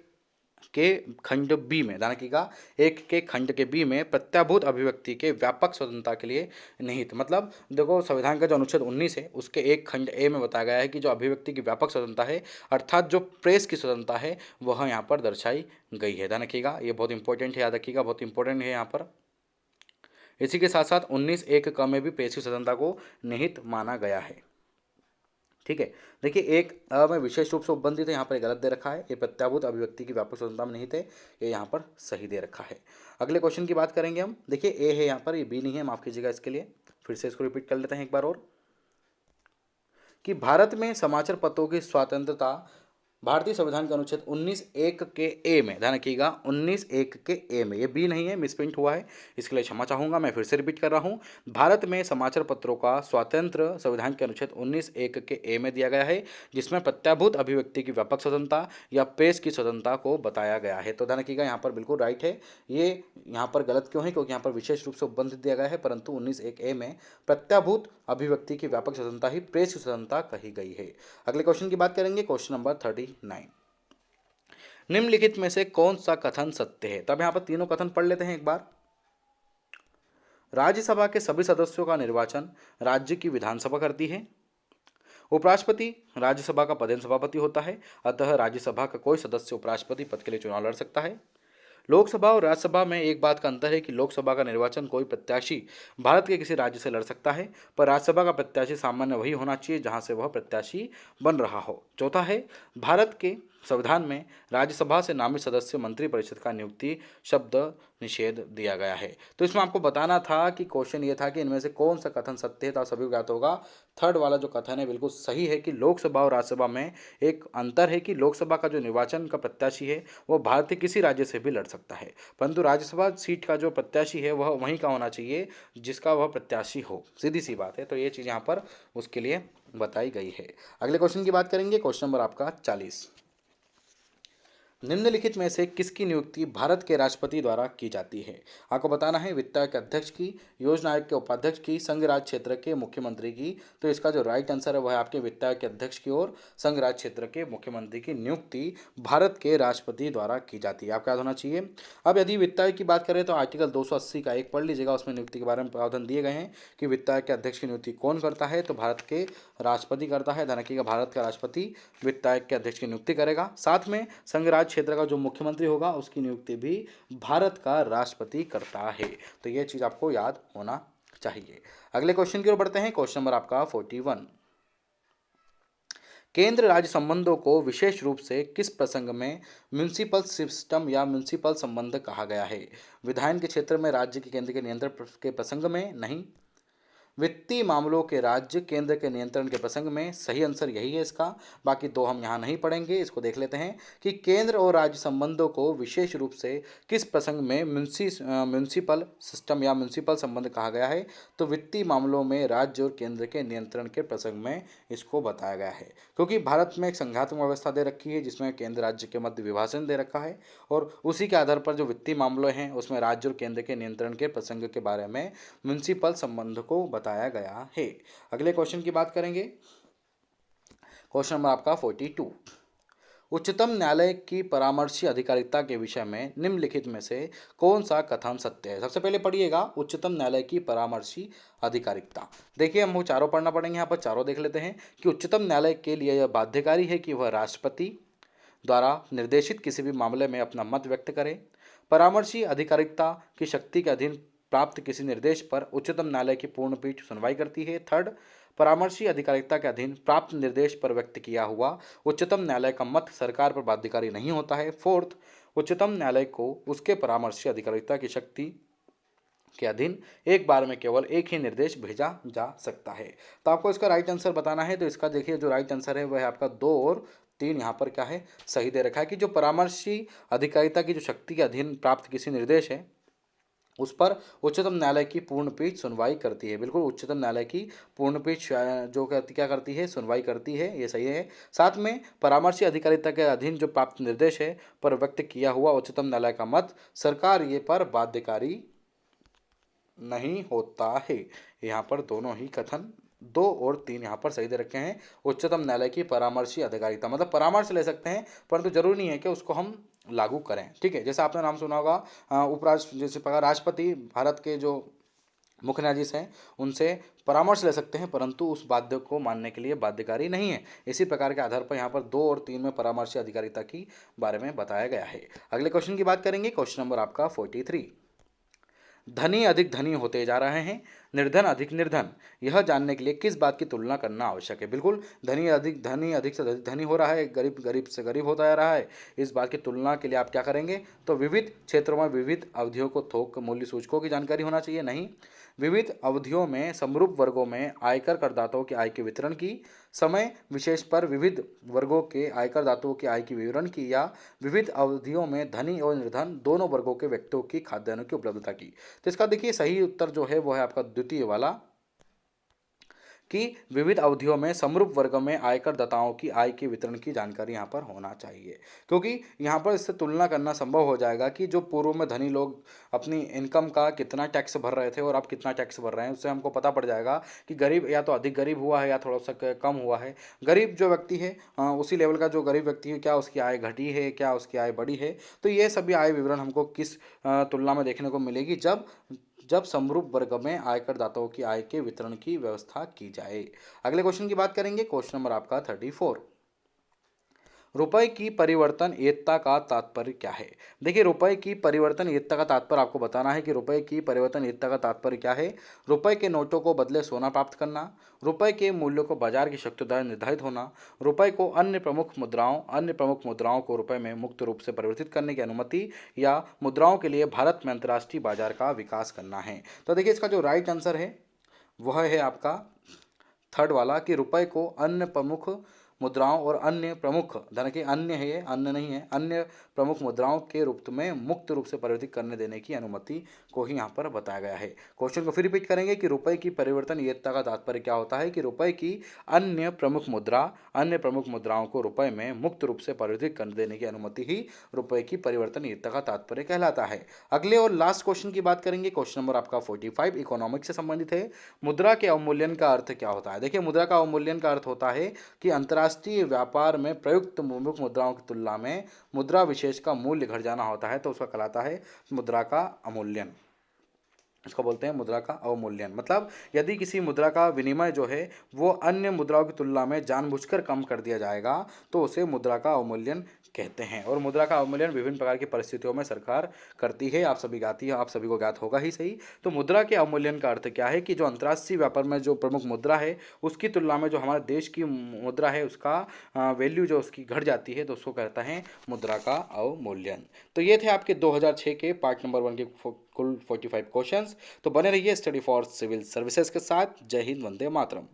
[SPEAKER 1] के खंड बी में। ध्यान रखिएगा, 1 के खंड के बी में प्रत्याभूत अभिव्यक्ति के व्यापक स्वतंत्रता के लिए निहित। मतलब देखो, संविधान का जो अनुच्छेद 19 है उसके 1 खंड ए में बताया गया है कि जो अभिव्यक्ति की व्यापक स्वतंत्रता है अर्थात जो प्रेस की स्वतंत्रता है वह यहाँ पर दर्शाई गई है। ध्यान रखिएगा, ये बहुत इंपॉर्टेंट है, याद रखिएगा, बहुत इंपॉर्टेंट है यहाँ पर। इसी के साथ साथ 19(1) क में भी प्रेस की स्वतंत्रता को निहित माना गया है। ठीक है, देखिए, एक में विशेष रूप से उपबंधित है, यहाँ पर गलत दे रखा है। ये प्रत्याभूत अभिव्यक्ति की व्यापक स्वतंत्रता में निहित है, ये यहाँ पर सही दे रखा है। अगले क्वेश्चन की बात करेंगे हम। देखिए, ए है यहाँ पर, ये बी नहीं है, माफ कीजिएगा इसके लिए। फिर से इसको रिपीट कर लेते हैं एक बार और, कि भारत में समाचार पत्रों की स्वतंत्रता भारतीय संविधान के अनुच्छेद 19(1) के ए में। ध्यान रखिएगा, 19(1) के ए में, ये बी नहीं है, मिसप्रिंट हुआ है, इसके लिए क्षमा चाहूँगा। मैं फिर से रिपीट कर रहा हूँ, भारत में समाचार पत्रों का स्वातंत्र संविधान के अनुच्छेद 19(1) के ए में दिया गया है, जिसमें प्रत्याभूत अभिव्यक्ति की व्यापक स्वतंत्रता या प्रेस की स्वतंत्रता को बताया गया है। तो ध्यान रखिएगा, यहाँ पर बिल्कुल राइट है। ये यहाँ पर गलत क्यों है? क्योंकि यहाँ पर विशेष रूप से उपबंधित दिया गया है, परंतु 19(1) ए में प्रत्याभूत अभिव्यक्ति की व्यापक स्वतंत्रता ही प्रेस की स्वतंत्रता कही गई है। अगले क्वेश्चन की बात करेंगे, क्वेश्चन नंबर 39। निम्नलिखित में से कौन सा कथन सत्य है? तब यहाँ पर तीनों कथन पढ़ लेते हैं एक बार। राज्यसभा के सभी सदस्यों का निर्वाचन राज्य की विधानसभा करती है। उपराष्ट्रपति राज्यसभा का पदेन सभापति होता है, अतः राज्यसभा का कोई सदस्य उपराष्ट्रपति पद के लिए चुनाव लड़ सकता है। लोकसभा और राज्यसभा में एक बात का अंतर है कि लोकसभा का निर्वाचन कोई प्रत्याशी भारत के किसी राज्य से लड़ सकता है, पर राज्यसभा का प्रत्याशी सामान्य वही होना चाहिए जहां से वह प्रत्याशी बन रहा हो। चौथा है, भारत के संविधान में राज्यसभा से नामित सदस्य मंत्रिपरिषद का नियुक्ति शब्द निषेध दिया गया है। तो इसमें आपको बताना था कि क्वेश्चन ये था कि इनमें से कौन सा कथन सत्य है, तो आप सभी को ज्ञात होगा थर्ड वाला जो कथन है बिल्कुल सही है कि लोकसभा और राज्यसभा में एक अंतर है कि लोकसभा का जो निर्वाचन का प्रत्याशी है वो भारत के किसी राज्य से भी लड़ सकता है, परंतु राज्यसभा सीट का जो प्रत्याशी है वह वहीं का होना चाहिए जिसका वह प्रत्याशी हो। सीधी सी बात है, तो ये चीज़ यहाँ पर उसके लिए बताई गई है। अगले क्वेश्चन की बात करेंगे, क्वेश्चन नंबर आपका 40। निम्नलिखित में से किसकी नियुक्ति भारत के राष्ट्रपति द्वारा की जाती है? आपको बताना है वित्त आयोग के अध्यक्ष की, योजना आयोग के उपाध्यक्ष की, संघ राज्य क्षेत्र के मुख्यमंत्री की। तो इसका जो राइट आंसर है वह है आपके वित्त आयोग के अध्यक्ष की और संघ राज्य क्षेत्र के मुख्यमंत्री की नियुक्ति भारत के राष्ट्रपति द्वारा की जाती है। आपका याद होना चाहिए। अब यदि वित्त आयोग की बात करें तो आर्टिकल 280 का एक पढ़ लीजिएगा, उसमें नियुक्ति के बारे में प्रावधान दिए गए हैं कि वित्त आयोग के अध्यक्ष की नियुक्ति कौन करता है, तो भारत के राष्ट्रपति करता है। ध्यान रखिएगा, भारत का राष्ट्रपति वित्त आयोग के अध्यक्ष की नियुक्ति करेगा। साथ में संघ राज्य क्षेत्र का जो मुख्यमंत्री होगा उसकी नियुक्ति भी भारत का राष्ट्रपति करता है। तो ये चीज आपको याद होना चाहिए। अगले क्वेश्चन की ओर बढ़ते हैं, क्वेश्चन नंबर आपका 41। केंद्र राज्य संबंधों को विशेष रूप से किस प्रसंग में म्युनिसिपल सिस्टम या म्युनिसिपल संबंध कहा गया है? विधायन के क्षेत्र में राज्य के केंद्र के नियंत्रण के प्रसंग में? नहीं। वित्तीय मामलों के राज्य केंद्र के नियंत्रण के प्रसंग में? सही आंसर यही है इसका। बाकी दो हम यहाँ नहीं पढ़ेंगे, इसको देख लेते हैं कि केंद्र और राज्य संबंधों को विशेष रूप से किस प्रसंग में म्युनिसिपल सिस्टम या म्युनिसिपल संबंध कहा गया है? तो वित्तीय मामलों में राज्य और केंद्र के नियंत्रण के प्रसंग में इसको बताया गया है, क्योंकि भारत में एक संघात्मक व्यवस्था दे रखी है जिसमें केंद्र राज्य के मध्य विभाजन दे रखा है और उसी के आधार पर जो वित्तीय मामले हैं उसमें राज्य और केंद्र के नियंत्रण के प्रसंग के बारे में म्युनिसिपल संबंध को बताया गया है। अगले क्वेश्चन की बात करेंगे, क्वेश्चन नंबर आपका 42। उच्चतम न्यायालय की परामर्शी अधिकारिता के विषय में निम्नलिखित में से कौन सा कथन सत्य है? सबसे पहले पढ़िएगा उच्चतम न्यायालय की परामर्शी अधिकारिता। देखिए हम वो चारों पढ़ना पड़ेंगे, यहाँ पर चारों देख लेते हैं कि उच्चतम न्यायालय के लिए यह बाध्यकारी है कि वह राष्ट्रपति द्वारा निर्देशित किसी भी मामले में अपना मत व्यक्त करे। परामर्शी अधिकारिता की शक्ति के अधीन प्राप्त किसी निर्देश पर उच्चतम न्यायालय की पूर्ण पीठ सुनवाई करती है। थर्ड, परामर्शी अधिकारिता के अधीन प्राप्त निर्देश पर व्यक्त किया हुआ उच्चतम न्यायालय का मत सरकार पर बाध्यकारी नहीं होता है। फोर्थ, उच्चतम न्यायालय को उसके परामर्शी अधिकारिता की शक्ति के अधीन एक बार में केवल एक ही निर्देश भेजा जा सकता है। तो आपको इसका राइट आंसर बताना है, तो इसका देखिए जो राइट आंसर है वह है आपका 2 और 3 यहाँ पर क्या है सही दे रखा है कि जो परामर्शी अधिकारिता की जो शक्ति के अधीन प्राप्त किसी निर्देश है उस पर उच्चतम न्यायालय की पूर्ण पीठ सुनवाई करती है। बिल्कुल उच्चतम न्यायालय की पूर्ण पीठ जो क्या करती है सुनवाई करती है, ये सही है। साथ में परामर्शी अधिकारिता के अधीन जो प्राप्त निर्देश है पर व्यक्त किया हुआ उच्चतम न्यायालय का मत सरकार ये पर बाध्यकारी नहीं होता है। यहाँ पर दोनों ही कथन 2 और 3 यहाँ पर सही दे रखे हैं। उच्चतम न्यायालय की परामर्शी अधिकारिता मतलब परामर्श ले सकते हैं परंतु जरूरी नहीं है कि उसको हम लागू करें। ठीक है, जैसे आपने नाम सुना होगा उपराष्ट्र जैसे राष्ट्रपति भारत के जो मुख्य न्यायाधीश हैं उनसे परामर्श ले सकते हैं परंतु उस बाध्य को मानने के लिए बाध्यकारी नहीं है। इसी प्रकार के आधार पर यहाँ पर 2 और 3 में परामर्शी अधिकारिता की बारे में बताया गया है। अगले क्वेश्चन की बात करेंगे, क्वेश्चन नंबर आपका 43। धनी अधिक धनी होते जा रहे हैं, निर्धन अधिक निर्धन, यह जानने के लिए किस बात की तुलना करना आवश्यक है? बिल्कुल धनी अधिक से अधिक धनी हो रहा है, गरीब गरीब से गरीब होता जा रहा है। इस बात की तुलना के लिए आप क्या करेंगे? तो विविध क्षेत्रों में विविध अवधियों को थोक मूल्य सूचकों की जानकारी होना चाहिए। नहीं, विविध अवधियों में समरूप वर्गों में आयकर करदाताओं की आय के वितरण की, समय विशेष पर विविध वर्गों के आयकर दाताओं की आय की विवरण की, या विविध अवधियों में धनी और निर्धन दोनों वर्गों के व्यक्तियों की खाद्यान्नों की उपलब्धता की। तो इसका देखिए सही उत्तर जो है वो है आपका द्वितीय वाला कि विविध अवधियों में समरूप वर्ग में आयकर दाताओं की आय के वितरण की जानकारी यहाँ पर होना चाहिए, क्योंकि यहाँ पर इससे तुलना करना संभव हो जाएगा कि जो पूर्व में धनी लोग अपनी इनकम का कितना टैक्स भर रहे थे और अब कितना टैक्स भर रहे हैं, उससे हमको पता पड़ जाएगा कि गरीब या तो अधिक गरीब हुआ है या थोड़ा सा कम हुआ है। गरीब जो व्यक्ति है उसी लेवल का जो गरीब व्यक्ति है, क्या उसकी आय घटी है, क्या उसकी आय बढ़ी है। तो ये सभी आय विवरण हमको किस तुलना में देखने को मिलेगी? जब जब समरूप वर्ग में आयकर दाताओं की आय के वितरण की व्यवस्था की जाए। अगले क्वेश्चन की बात करेंगे, क्वेश्चन नंबर आपका 34। रुपए की परिवर्तनीयता का तात्पर्य क्या है? देखिए, रुपए की परिवर्तनीयता का तात्पर्य आपको बताना है कि रुपए की परिवर्तनीयता का तात्पर्य क्या है। रुपए के नोटों को बदले सोना प्राप्त करना, रुपए के मूल्य को बाजार की शक्ति द्वारा निर्धारित होना, रुपए को अन्य प्रमुख मुद्राओं को रुपए में मुक्त रूप से परिवर्तित करने की अनुमति, या मुद्राओं के लिए भारत में अंतर्राष्ट्रीय बाजार का विकास करना है। तो देखिए, इसका जो राइट आंसर है वह है आपका थर्ड वाला, कि रुपए को अन्य प्रमुख मुद्राओं और अन्य प्रमुख, धन के अन्य है, ये अन्य नहीं है, अन्य प्रमुख मुद्राओं के रूप में मुक्त रूप से परिवर्तित करने देने की अनुमति को ही यहाँ पर बताया गया है। क्वेश्चन को फिर रिपीट करेंगे कि रुपए की परिवर्तनीयता का तात्पर्य क्या होता है, कि रुपए की अन्य प्रमुख मुद्राओं को रुपए में मुक्त रूप से परिवर्तित कर देने की अनुमति ही रुपए की परिवर्तनीयता का तात्पर्य कहलाता है। अगले और लास्ट क्वेश्चन की बात करेंगे। क्वेश्चन नंबर आपका 45 इकोनॉमिक्स से संबंधित है। मुद्रा के अवमूल्यन का अर्थ क्या होता है? देखिए, मुद्रा का अवमूल्यन का अर्थ होता है कि अंतर्राष्ट्रीय व्यापार में प्रयुक्त प्रमुख मुद्राओं की तुलना में मुद्रा विशेष का मूल्य घट जाना होता है, तो उसका कहलाता है मुद्रा का अवमूल्यन। इसको बोलते हैं मुद्रा का अवमूल्यन। मतलब यदि किसी मुद्रा का विनिमय जो है वो अन्य मुद्राओं की तुलना में जानबूझकर कम कर दिया जाएगा तो उसे मुद्रा का अवमूल्यन कहते हैं। और मुद्रा का अवमूल्यन विभिन्न प्रकार की परिस्थितियों में सरकार करती है, आप सभी को ज्ञात होगा ही सही। तो मुद्रा के अवमूल्यन का अर्थ क्या है, कि जो अंतर्राष्ट्रीय व्यापार में जो प्रमुख मुद्रा है उसकी तुलना में जो हमारे देश की मुद्रा है उसका वैल्यू जो उसकी घट जाती है, तो उसको कहता है मुद्रा का अवमूल्यन। तो ये थे आपके 2006 के पार्ट नंबर 1 के कुल 45 क्वेश्चंस। तो बने रहिए स्टडी फॉर सिविल सर्विसेज के साथ। जय हिंद, वंदे मातरम।